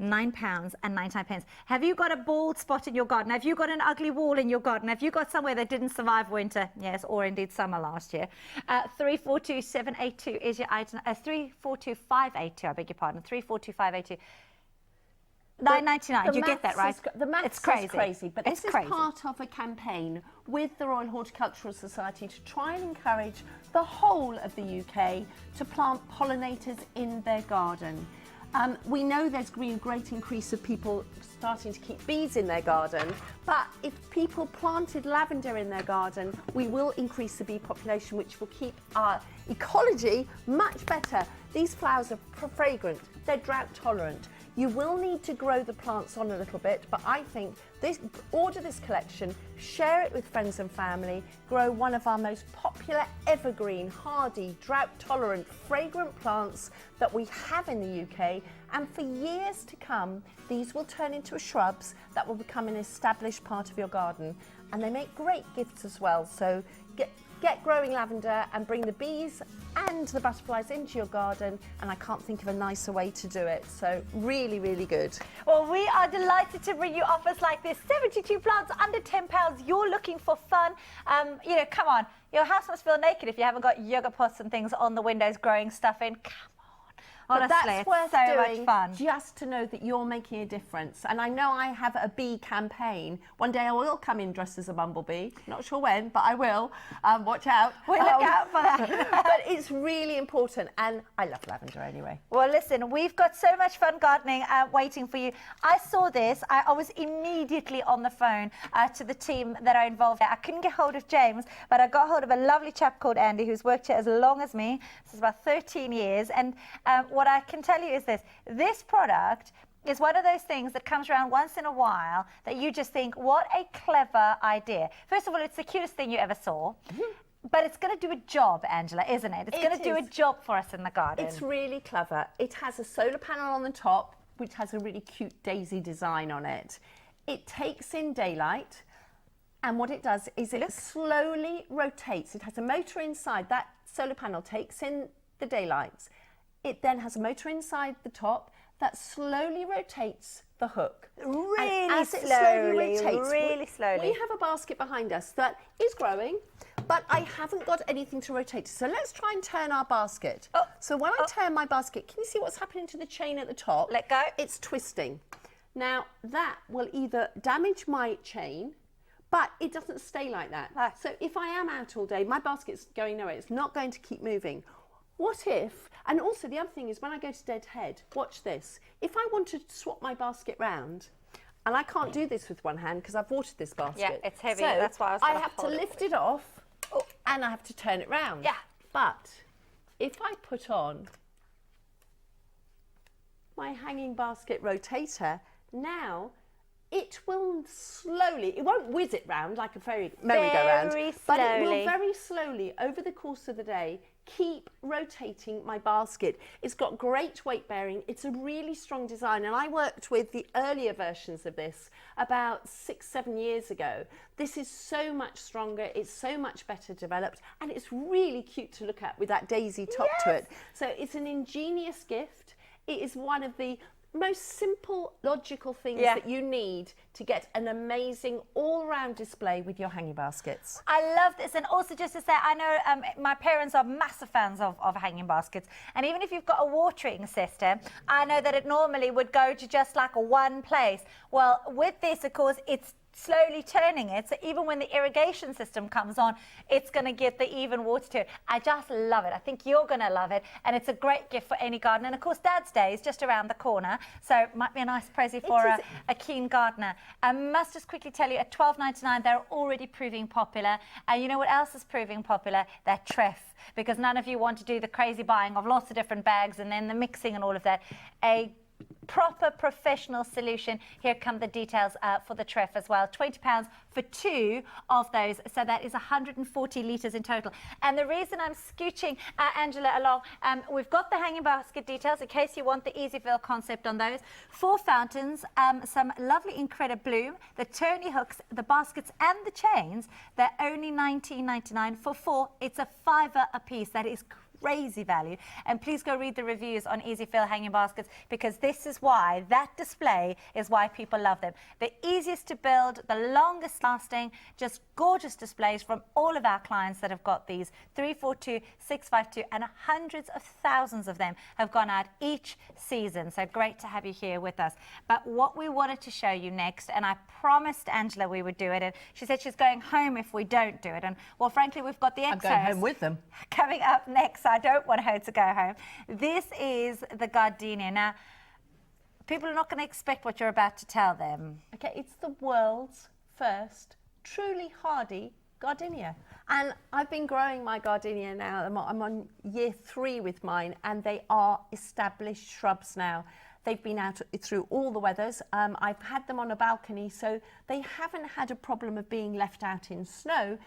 [SPEAKER 1] £9.99. Have you got a bald spot in your garden? Have you got an ugly wall in your garden? Have you got somewhere that didn't survive winter? Yes, or indeed summer last year. 342782 is your item. 342582, I beg your pardon. 342582. £9.99. You get that, right?
[SPEAKER 2] The maths
[SPEAKER 1] it's crazy.
[SPEAKER 2] Is crazy, but
[SPEAKER 1] it's
[SPEAKER 2] this
[SPEAKER 1] crazy.
[SPEAKER 2] is part of a campaign with the Royal Horticultural Society to try and encourage the whole of the UK to plant pollinators in their garden. We know there's been a great increase of people starting to keep bees in their garden, but if people planted lavender in their garden, we will increase the bee population, which will keep our ecology much better. These flowers are fragrant, they're drought tolerant. You will need to grow the plants on a little bit, but I think order this collection, share it with friends and family, grow one of our most popular evergreen, hardy, drought-tolerant, fragrant plants that we have in the UK, and for years to come, these will turn into shrubs that will become an established part of your garden, and they make great gifts as well. So get growing lavender and bring the bees and the butterflies into your garden, and I can't think of a nicer way to do it. So really, really good.
[SPEAKER 1] Well, we are delighted to bring you offers like this. 72 plants under £10. You're looking for fun. You know, come on. Your house must feel naked if you haven't got yoga pots and things on the windows growing stuff in. Come on. Honestly,
[SPEAKER 2] but that's worth
[SPEAKER 1] so
[SPEAKER 2] doing
[SPEAKER 1] much fun.
[SPEAKER 2] Just to know that you're making a difference. And I know I have a bee campaign. One day I will come in dressed as a bumblebee. Not sure when, but I will. Watch out.
[SPEAKER 1] We'll look out for that.
[SPEAKER 2] But it's really important, and I love lavender anyway.
[SPEAKER 1] Well, listen, we've got so much fun gardening waiting for you. I saw this. I was immediately on the phone to the team that are involved. I couldn't get hold of James, but I got hold of a lovely chap called Andy who's worked here as long as me. This is about 13 years. And what I can tell you is this product is one of those things that comes around once in a while that you just think, what a clever idea. First of all, it's the cutest thing you ever saw. But it's going to do a job, Angela, isn't it? It's going to do a job for us in the garden.
[SPEAKER 2] It's really clever. It has a solar panel on the top, which has a really cute daisy design on it. It takes in daylight, and what it does is it slowly rotates. It has a motor inside. That solar panel takes in the daylight. It then has a motor inside the top that slowly rotates the hook.
[SPEAKER 1] Really slowly.
[SPEAKER 2] We have a basket behind us that is growing, but I haven't got anything to rotate. So let's try and turn our basket. So when I turn my basket, can you see what's happening to the chain at the top?
[SPEAKER 1] Let go.
[SPEAKER 2] It's twisting. Now that will either damage my chain, but it doesn't stay like that. So if I am out all day, my basket's going nowhere. It's not going to keep moving. What if, and also the other thing is when I go to dead head, watch this. If I want to swap my basket round, and I can't do this with one hand because I've watered this basket.
[SPEAKER 1] Yeah, it's heavy.
[SPEAKER 2] So
[SPEAKER 1] that's why
[SPEAKER 2] I have to lift it off and I have to turn it round.
[SPEAKER 1] Yeah.
[SPEAKER 2] But if I put on my hanging basket rotator, now it will slowly, it won't whiz it round like a merry-go-round, but it will very slowly, over the course of the day, keep rotating my basket. It's got great weight bearing. It's a really strong design, and I worked with the earlier versions of this about 6-7 years ago. This is so much stronger, it's so much better developed, and it's really cute to look at with that daisy top to it. So it's an ingenious gift. It is one of the most simple, logical things that you need to get an amazing all-round display with your hanging baskets.
[SPEAKER 1] I love this. And also just to say, I know my parents are massive fans of hanging baskets. And even if you've got a watering system, I know that it normally would go to just like one place. Well, with this, of course, it's slowly turning it, so even when the irrigation system comes on, it's going to get the even water to it. I just love it. I think you're going to love it, and it's a great gift for any gardener. And of course, Dad's Day is just around the corner, so it might be a nice present for a keen gardener. I must just quickly tell you, at $12.99, they're already proving popular. And you know what else is proving popular? That treff, because none of you want to do the crazy buying of lots of different bags and then the mixing and all of that. A proper professional solution. Here come the details for the treff as well. £20 for 2 of those, so that is 140 litres in total. And the reason I'm scooching Angela along, we've got the hanging basket details in case you want the Easyville concept on those. 4 fountains, some lovely incredible bloom, the turny hooks, the baskets and the chains. They're only $19.99 for 4. It's a £5 a piece. That is crazy value. And please go read the reviews on Easyfill hanging baskets, because this is why, that display is why people love them. The easiest to build, the longest lasting, just gorgeous displays from all of our clients that have got these. 342, 652, and hundreds of thousands of them have gone out each season. So great to have you here with us. But what we wanted to show you next, and I promised Angela we would do it, and she said she's going home if we don't do it. And well, frankly, we've got the exos.
[SPEAKER 3] I'm going home with them.
[SPEAKER 1] Coming up next. I don't want her to go home. This is the gardenia. Now, people are not going to expect what you're about to tell them.
[SPEAKER 2] Okay, it's the world's first truly hardy gardenia. And I've been growing my gardenia now. I'm on year 3 with mine, and they are established shrubs now. They've been out through all the weathers. I've had them on a balcony, so they haven't had a problem of being left out in snow,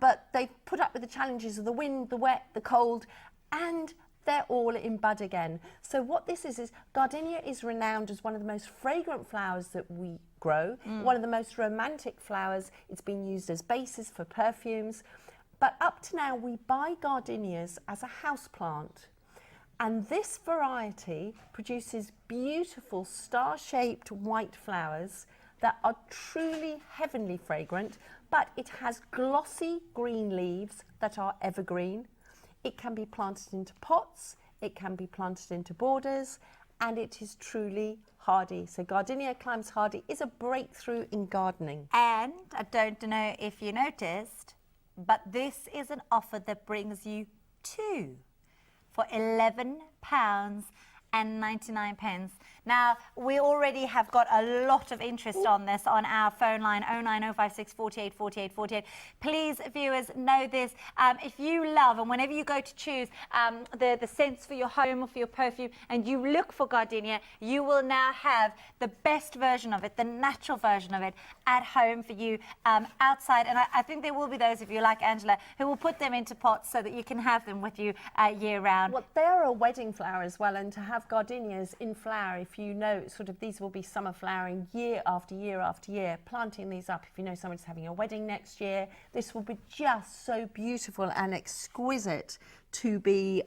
[SPEAKER 2] but they've put up with the challenges of the wind, the wet, the cold, and they're all in bud again. So what this is gardenia is renowned as one of the most fragrant flowers that we grow, one of the most romantic flowers. It's been used as bases for perfumes. But up to now, we buy gardenias as a house plant. And this variety produces beautiful star-shaped white flowers that are truly heavenly fragrant, but it has glossy green leaves that are evergreen. It can be planted into pots, it can be planted into borders, and it is truly hardy. So Gardenia Climbs Hardy is a breakthrough in gardening.
[SPEAKER 1] And I don't know if you noticed, but this is an offer that brings you 2 for £11.99. Now, we already have got a lot of interest on this on our phone line 09056 48 48 48. Please, viewers, know this. If you love, and whenever you go to choose the scents for your home or for your perfume, and you look for gardenia, you will now have the best version of it, the natural version of it, at home for you outside. And I think there will be those of you like Angela who will put them into pots so that you can have them with you year round.
[SPEAKER 2] Well, they're a wedding flower as well, and to have gardenias in flower, if you know sort of these will be summer flowering year after year after year, planting these up, if you know someone's having a wedding next year, this will be just so beautiful and exquisite to be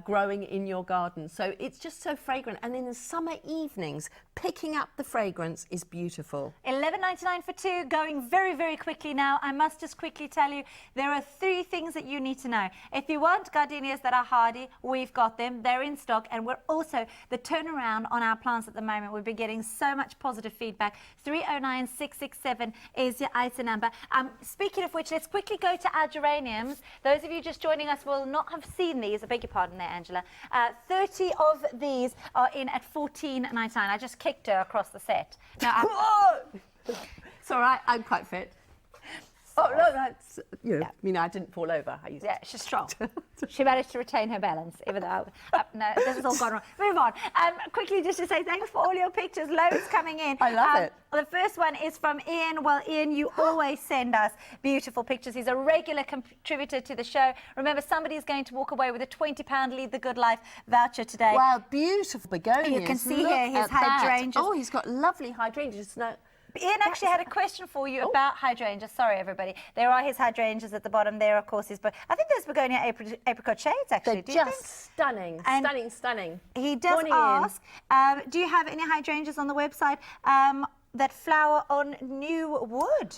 [SPEAKER 2] growing in your garden. So it's just so fragrant, and in the summer evenings picking up the fragrance is beautiful.
[SPEAKER 1] $11.99 for 2, going very, very quickly now. I must just quickly tell you, there are 3 things that you need to know. If you want gardenias that are hardy, we've got them. They're in stock, and we're also, the turnaround on our plants at the moment, we've been getting so much positive feedback. 309667 is your ISA number. Speaking of which, let's quickly go to our geraniums. Those of you just joining us will not have seen these. I beg your pardon there, Angela. 30 of these are in at $14.99. I just kicked her across the set. Now,
[SPEAKER 2] It's all right, I'm quite fit. Oh, no, that's, you know, I mean, I didn't fall over.
[SPEAKER 1] Yeah, she's strong. She managed to retain her balance, even though, no, this has all gone wrong. Move on. Quickly, just to say thanks for all your pictures. Loads coming in.
[SPEAKER 2] I love it.
[SPEAKER 1] The first one is from Ian. Well, Ian, you always send us beautiful pictures. He's a regular contributor to the show. Remember, somebody's going to walk away with a £20 Lead the Good Life voucher today.
[SPEAKER 2] Wow, beautiful begonias.
[SPEAKER 1] You can see here his hydrangeas.
[SPEAKER 2] Oh, he's got lovely hydrangeas. No,
[SPEAKER 1] Ian actually had a question for you about hydrangeas. Sorry, everybody. There are his hydrangeas at the bottom there, of course. But I think there's begonia apricot shades, actually.
[SPEAKER 2] They're just stunning,
[SPEAKER 1] And
[SPEAKER 2] stunning, stunning.
[SPEAKER 1] He does ask, do you have any hydrangeas on the website that flower on new wood?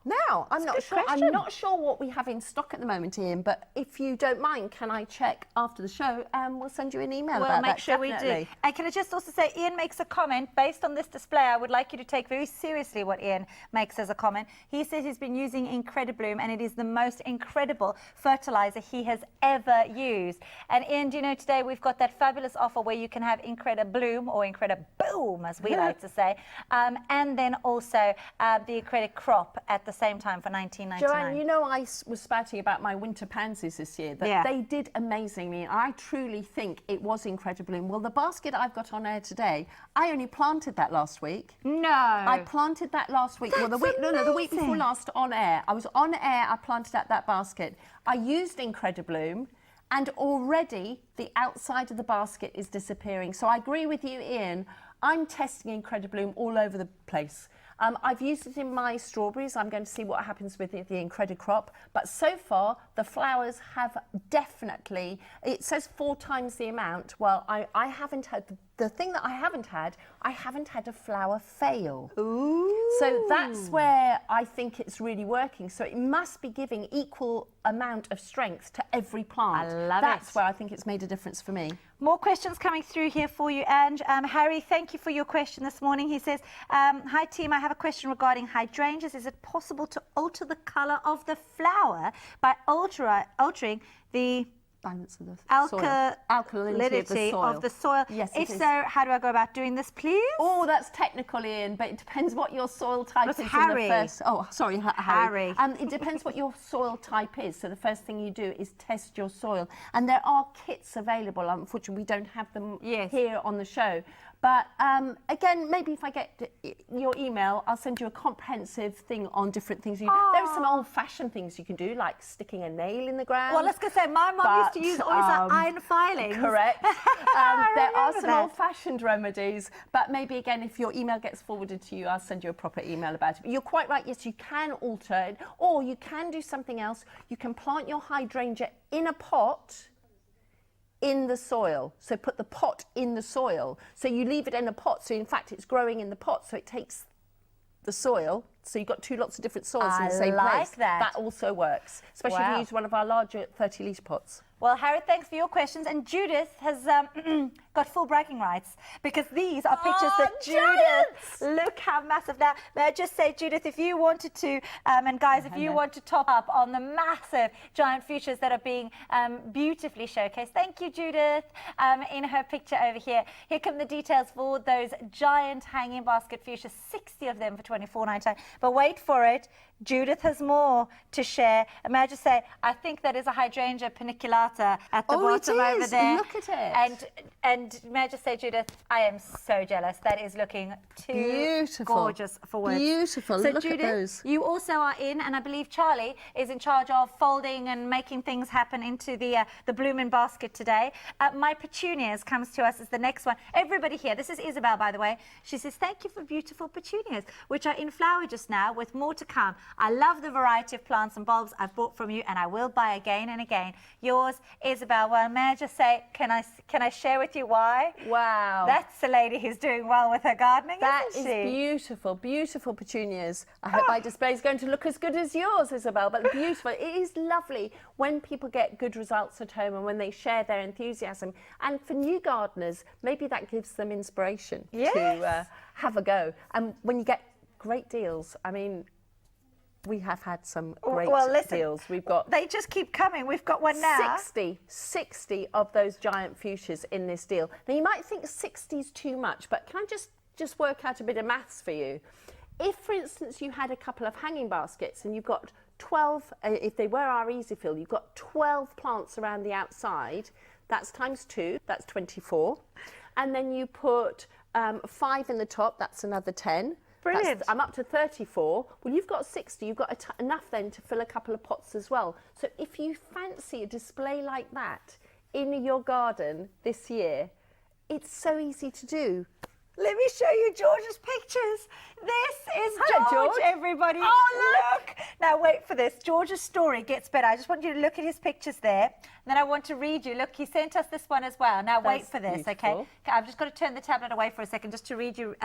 [SPEAKER 2] Now, I'm not sure.
[SPEAKER 1] question.
[SPEAKER 2] I'm not sure what we have in stock at the moment, Ian, but if you don't mind, can I check after the show and we'll send you an email about that.
[SPEAKER 1] We'll make sure we do. And can I just also say, Ian makes a comment based on this display. I would like you to take very seriously what Ian makes as a comment. He says he's been using Incredibloom and it is the most incredible fertilizer he has ever used. And Ian, do you know today we've got that fabulous offer where you can have Incredibloom or Incrediboom, as we like to say, and then also the Incredi Crop at the same time for $19.99.
[SPEAKER 2] Joanne, you know I was spouting about my winter pansies this year, that they did amazingly. I truly think it was Incredibloom. Well, the basket I've got on air today, I only planted that last week.
[SPEAKER 1] No.
[SPEAKER 2] I planted that last week.
[SPEAKER 1] That's
[SPEAKER 2] the week before last on air. I was on air, I planted out that basket. I used Incredibloom and already the outside of the basket is disappearing. So I agree with you, Ian. I'm testing Incredibloom all over the place. I've used it in my strawberries. I'm going to see what happens with the Incredi Crop. But so far, the flowers have definitely, it says 4 times the amount. Well, I haven't had, the thing that I haven't had a flower fail.
[SPEAKER 1] Ooh.
[SPEAKER 2] So that's where I think it's really working. So it must be giving equal amount of strength to every plant.
[SPEAKER 1] I love
[SPEAKER 2] That's
[SPEAKER 1] it.
[SPEAKER 2] where I think it's made a difference for me.
[SPEAKER 1] More questions coming through here for you, Ange. Harry, thank you for your question this morning. He says, hi team, I have a question regarding hydrangeas. Is it possible to alter the colour of the flower by altering the
[SPEAKER 2] Balance of the
[SPEAKER 1] alkalinity of the soil?
[SPEAKER 2] Yes,
[SPEAKER 1] if so, how do I go about doing this, please?
[SPEAKER 2] Oh, that's technical, Ian, but it depends what your soil type is.
[SPEAKER 1] Harry.
[SPEAKER 2] In the first. Oh, sorry,
[SPEAKER 1] Harry.
[SPEAKER 2] It depends what your soil type is. So the first thing you do is test your soil, and there are kits available. Unfortunately, we don't have them here on the show. But again, maybe if I get your email, I'll send you a comprehensive thing on different things. There are some old-fashioned things you can do, like sticking a nail in the ground.
[SPEAKER 1] Well, let's go say my mum used to use always iron filings.
[SPEAKER 2] Correct. There are some
[SPEAKER 1] that.
[SPEAKER 2] old-fashioned remedies, but maybe again, if your email gets forwarded to you, I'll send you a proper email about it. But you're quite right. Yes, you can alter it, or you can do something else. You can plant your hydrangea in a pot in the soil. So put the pot in the soil. So you leave it in a pot. So in fact, it's growing in the pot. So it takes the soil. So you've got 2 lots of different soils in the same place. That also works, especially if you use one of our larger 30-litre pots.
[SPEAKER 1] Well, Harry, thanks for your questions. And Judith has got full bragging rights because these are pictures that Judith, look how massive. Now, may I just say, Judith, if you wanted to, and guys, if you want to top up on the massive giant fuchsias that are being beautifully showcased, thank you, Judith, in her picture over here. Here come the details for those giant hanging basket fuchsias, 60 of them for $24.99. But wait for it. Judith has more to share. And may I just say, I think that is a hydrangea paniculata at the bottom over there.
[SPEAKER 2] Look at it.
[SPEAKER 1] And may I just say, Judith, I am so jealous. That is looking too
[SPEAKER 2] beautiful,
[SPEAKER 1] gorgeous for words.
[SPEAKER 2] Beautiful.
[SPEAKER 1] So
[SPEAKER 2] look
[SPEAKER 1] Judith,
[SPEAKER 2] at those.
[SPEAKER 1] You also are in, and I believe Charlie is in charge of folding and making things happen into the blooming basket today. My petunias comes to us as the next one. Everybody here, this is Isabel, by the way. She says, thank you for beautiful petunias, which are in flower just now with more to come. I love the variety of plants and bulbs I've bought from you, and I will buy again and again. Yours, Isabel. Well, may I just say, can I share with you why?
[SPEAKER 2] Wow.
[SPEAKER 1] That's a lady who's doing well with her gardening,
[SPEAKER 2] That
[SPEAKER 1] isn't
[SPEAKER 2] is
[SPEAKER 1] she?
[SPEAKER 2] beautiful, beautiful petunias. I hope my display is going to look as good as yours, Isabel, but beautiful. It is lovely when people get good results at home and when they share their enthusiasm. And for new gardeners, maybe that gives them inspiration to have a go. And when you get great deals, I mean, we have had some great deals. We've got...
[SPEAKER 1] They just keep coming. We've got one now.
[SPEAKER 2] 60 of those giant fuchsias in this deal. Now, you might think 60 is too much, but can I just work out a bit of maths for you? If, for instance, you had a couple of hanging baskets and you've got 12, if they were our easy fill, you've got 12 plants around the outside, that's times 2, that's 24. And then you put 5 in the top, that's another 10.
[SPEAKER 1] Brilliant.
[SPEAKER 2] I'm up to 34. Well, you've got 60. You've got enough then to fill a couple of pots as well. So if you fancy a display like that in your garden this year, it's so easy to do.
[SPEAKER 1] Let me show you George's pictures. This is
[SPEAKER 2] George,
[SPEAKER 1] everybody.
[SPEAKER 2] Oh,
[SPEAKER 1] look. Now, wait for this. George's story gets better. I just want you to look at his pictures there. then I want to read you. Look, he sent us this one as well. Now, wait
[SPEAKER 2] That's
[SPEAKER 1] for this,
[SPEAKER 2] beautiful.
[SPEAKER 1] okay? I've just got to turn the tablet away for a second just to read you.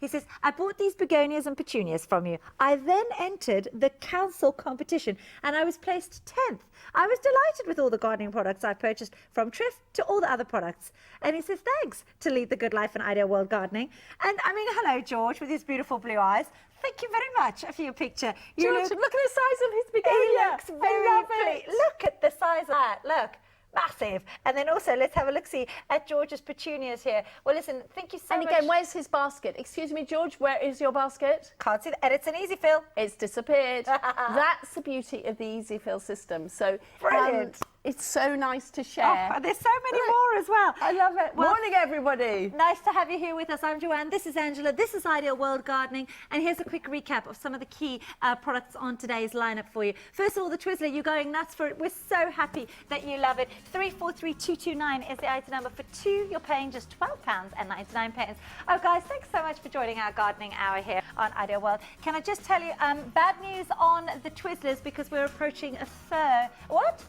[SPEAKER 1] He says, I bought these begonias and petunias from you. I then entered the council competition and I was placed 10th. I was delighted with all the gardening products I purchased, from Triff to all the other products. And he says, thanks to Lead the Good Life and Ideal World Gardening. And I mean, hello, George, with his beautiful blue eyes. Thank you very much for your picture.
[SPEAKER 2] George, look at the size of his begonia.
[SPEAKER 1] He looks very pretty. Look at the size of that. Look. Massive. And then also, let's have a look-see at George's petunias here. Well, listen, thank you so much.
[SPEAKER 2] And again, where's his basket? Excuse me, George, where is your basket?
[SPEAKER 1] Can't see that. And it's an easy fill.
[SPEAKER 2] It's disappeared. That's the beauty of the Easy Fill system. So
[SPEAKER 1] brilliant.
[SPEAKER 2] It's so nice to share.
[SPEAKER 1] Oh, there's so many more as well.
[SPEAKER 2] I love it.
[SPEAKER 1] Well,
[SPEAKER 2] morning, everybody.
[SPEAKER 1] Nice to have you here with us. I'm Joanne. This is Angela. This is Ideal World Gardening. And here's a quick recap of some of the key products on today's lineup for you. First of all, the Twizzler. You're going nuts for it. We're so happy that you love it. 343229 is the item number. For two, you're paying just £12.99. Oh, guys, thanks so much for joining our gardening hour here on Ideal World. Can I just tell you, bad news on the Twizzlers, because we're approaching a third. What?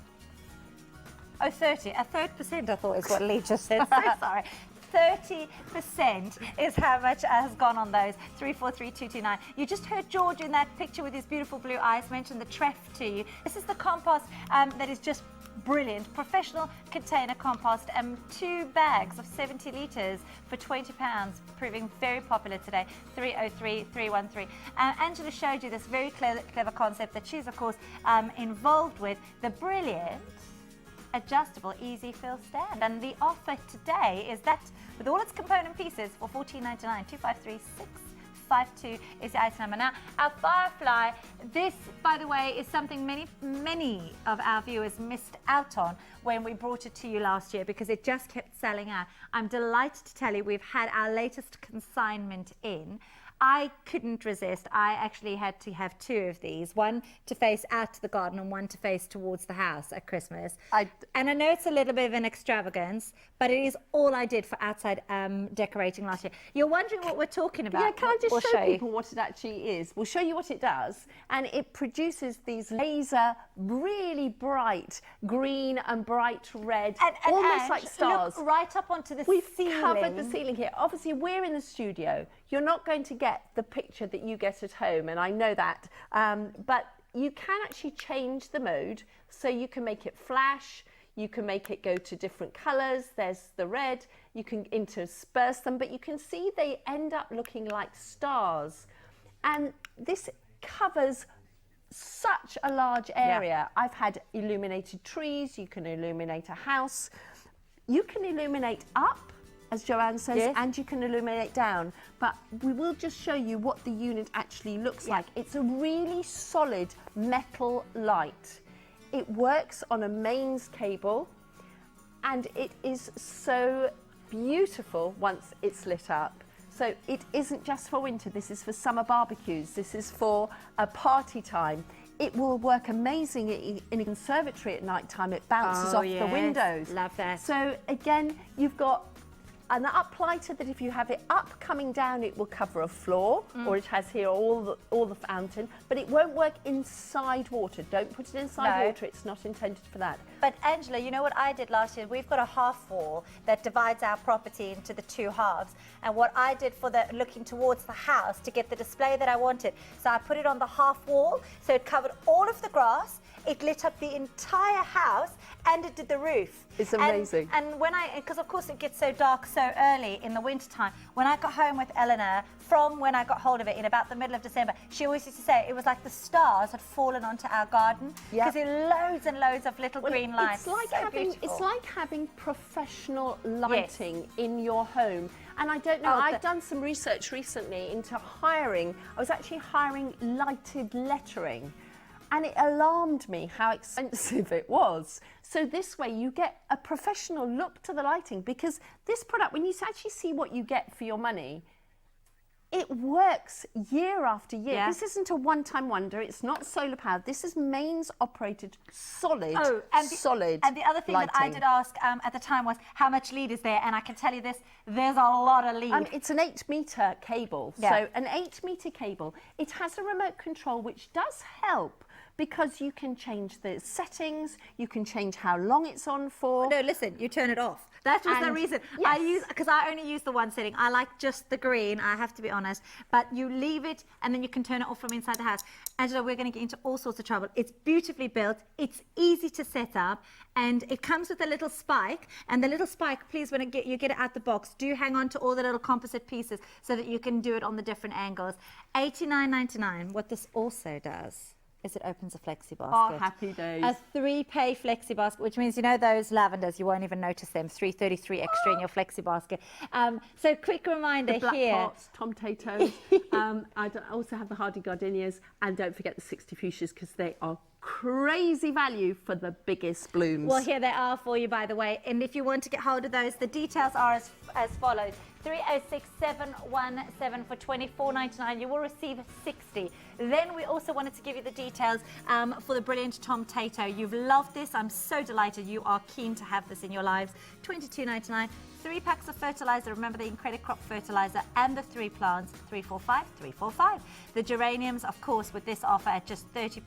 [SPEAKER 1] Oh, 30. A third percent, I thought is what Lee just said. So sorry. 30% is how much has gone on those. 343229. You just heard George in that picture with his beautiful blue eyes mention the Treff to you. This is the compost that is just brilliant. Professional container compost, 2 bags of 70 litres for £20, proving very popular today. 303313. Angela showed you this very clever concept that she's, of course, involved with. The brilliant adjustable easy fill stand, and the offer today is that with all its component pieces for $14.99. 253652 is the item number. Now, our Firefly, this, by the way, is something many of our viewers missed out on when we brought it to you last year, because it just kept selling out. I'm delighted to tell you we've had our latest consignment in. I couldn't resist. I actually had to have 2 of these, one to face out to the garden and one to face towards the house at Christmas. And I know it's a little bit of an extravagance, but it is all I did for outside decorating last year. You're wondering what we're talking about.
[SPEAKER 2] Yeah, can I just
[SPEAKER 1] we'll
[SPEAKER 2] show people what it actually is? We'll show you what it does. And it produces these laser, really bright green and bright red,
[SPEAKER 1] and
[SPEAKER 2] almost like stars.
[SPEAKER 1] Look right up onto the
[SPEAKER 2] We've
[SPEAKER 1] ceiling.
[SPEAKER 2] covered the ceiling here. Obviously, we're in the studio. You're not going to get the picture that you get at home, and I know that. But you can actually change the mode, so you can make it flash, you can make it go to different colours. There's the red, you can intersperse them, but you can see they end up looking like stars. And this covers such a large area. Yeah. I've had illuminated trees, you can illuminate a house, you can illuminate up, as Joanne says, yes, and you can illuminate down. But we will just show you what the unit actually looks like. It's a really solid metal light. It works on a mains cable, and it is so beautiful once it's lit up. So it isn't just for winter, this is for summer barbecues, this is for a party time. It will work amazingly in a conservatory at night time. It bounces off the windows.
[SPEAKER 1] Love that.
[SPEAKER 2] So again, you've got an uplighter that if you have it up coming down, it will cover a floor, or it has here all the fountain, but it won't work inside water. Don't put it inside water, it's not intended for that.
[SPEAKER 1] But Angela, you know what I did last year? We've got a half wall that divides our property into the 2 halves. And what I did for the looking towards the house to get the display that I wanted, so I put it on the half wall, so it covered all of the grass, it lit up the entire house, and it did the roof.
[SPEAKER 2] It's amazing.
[SPEAKER 1] And when because of course it gets so dark so early in the winter time, when I got home with Eleanor, from when I got hold of it in about the middle of December, she always used to say it was like the stars had fallen onto our garden, because there are loads and loads of little green lights.
[SPEAKER 2] It's like having professional lighting in your home. And I don't know, I've done some research recently into hiring. I was actually hiring lighted lettering, and it alarmed me how expensive it was. So this way you get a professional look to the lighting, because this product, when you actually see what you get for your money, it works year after year. Yeah. This isn't a one-time wonder. It's not solar powered. This is mains operated, solid, solid.
[SPEAKER 1] And the other thing
[SPEAKER 2] lighting
[SPEAKER 1] that I did ask at the time was how much lead is there, and I can tell you this: there's a lot of lead.
[SPEAKER 2] It's an 8-meter cable. Yeah. So an 8-meter cable. It has a remote control, which does help, because you can change the settings, you can change how long it's on for.
[SPEAKER 1] No, listen, you turn it off. That was the reason.
[SPEAKER 2] Yes.
[SPEAKER 1] Because I only use the one setting. I like just the green, I have to be honest. But you leave it and then you can turn it off from inside the house. Angela, we're going to get into all sorts of trouble. It's beautifully built. It's easy to set up. And it comes with a little spike. And the little spike, please, when you get it out the box, do hang on to all the little composite pieces so that you can do it on the different angles. $89.99. What this also does is it opens a flexi basket.
[SPEAKER 2] Oh, happy days.
[SPEAKER 1] A 3-pay flexi basket, which means, you know, those lavenders, you won't even notice them. $3.33 extra in your flexi basket. So quick reminder
[SPEAKER 2] the black
[SPEAKER 1] here.
[SPEAKER 2] pots, tomatoes. I also have the hardy gardenias, and don't forget the 60 fuchsias because they are crazy value for the biggest blooms.
[SPEAKER 1] Well, here they are for you, by the way. And if you want to get hold of those, the details are as follows. 306717 for $24.99. You will receive 60. Then we also wanted to give you the details for the brilliant Tom Tato. You've loved this. I'm so delighted you are keen to have this in your lives. $22.99. 3 packs of fertilizer. Remember the Incredic Crop fertilizer and the 3 plants. $345. The geraniums, of course, with this offer at just 30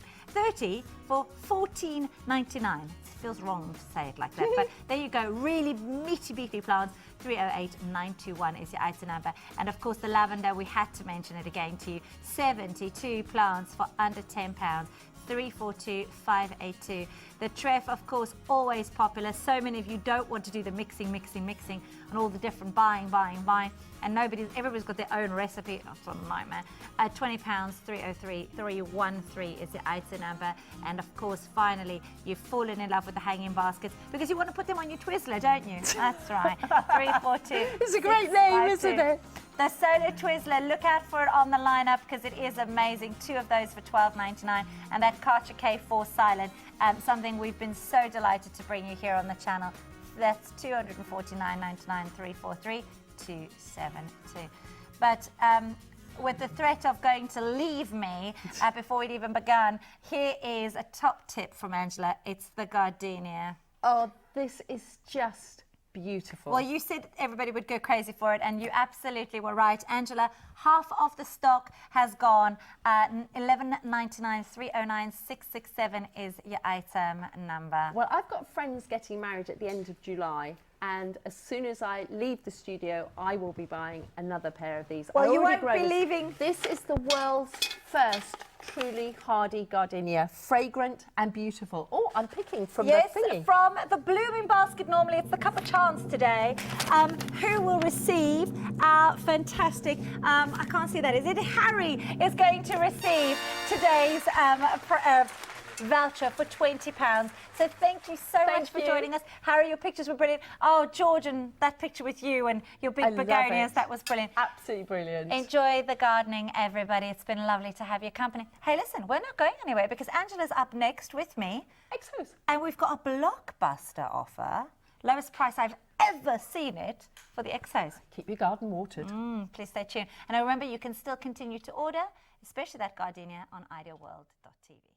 [SPEAKER 1] for $14.99. It feels wrong to say it like that, but there you go. Really meaty, beefy plants. 308921 is your item number. And of course, the lavender, we had to mention it again to you. 72 plants for under £10. 342582. The treff, of course, always popular. So many of you don't want to do the mixing and all the different buying. And everybody's got their own recipe. Oh, it's a nightmare. £20, 303313 is the item number. And of course, finally, you've fallen in love with the hanging baskets because you want to put them on your Twizzler, don't you? That's right. 342.
[SPEAKER 2] It's a great name, isn't it?
[SPEAKER 1] The Solar Twizzler, look out for it on the lineup because it is amazing. 2 of those for $12.99, and that Karcher K4 Silent, something we've been so delighted to bring you here on the channel. That's $249.99, 343272. But with the threat of going to leave me before we'd even begun, here is a top tip from Angela. It's the gardenia.
[SPEAKER 2] Oh, this is just beautiful.
[SPEAKER 1] Well, you said everybody would go crazy for it, and you absolutely were right. Angela, half of the stock has gone. $11.99, 309667 is your item number.
[SPEAKER 2] Well, I've got friends getting married at the end of July, and as soon as I leave the studio, I will be buying another pair of these.
[SPEAKER 1] Well, you won't be leaving.
[SPEAKER 2] This is the world's first truly hardy gardenia, fragrant and beautiful. Oh, I'm picking from the thingy.
[SPEAKER 1] Yes, from the blooming basket. Normally it's the cup of chance today. Who will receive our fantastic, I can't see that. Is it Harry is going to receive today's voucher for £20. So thank you so much for joining us. Harry, your pictures were brilliant. Oh, George, and that picture with you and your big begonias, that was brilliant.
[SPEAKER 2] Absolutely brilliant.
[SPEAKER 1] Enjoy the gardening, everybody. It's been lovely to have your company. Hey, listen, we're not going anywhere because Angela's up next with me.
[SPEAKER 2] Exos.
[SPEAKER 1] And we've got a blockbuster offer. Lowest price I've ever seen it for the Exos.
[SPEAKER 2] Keep your garden watered.
[SPEAKER 1] Please stay tuned. And remember, you can still continue to order, especially that gardenia, on idealworld.tv.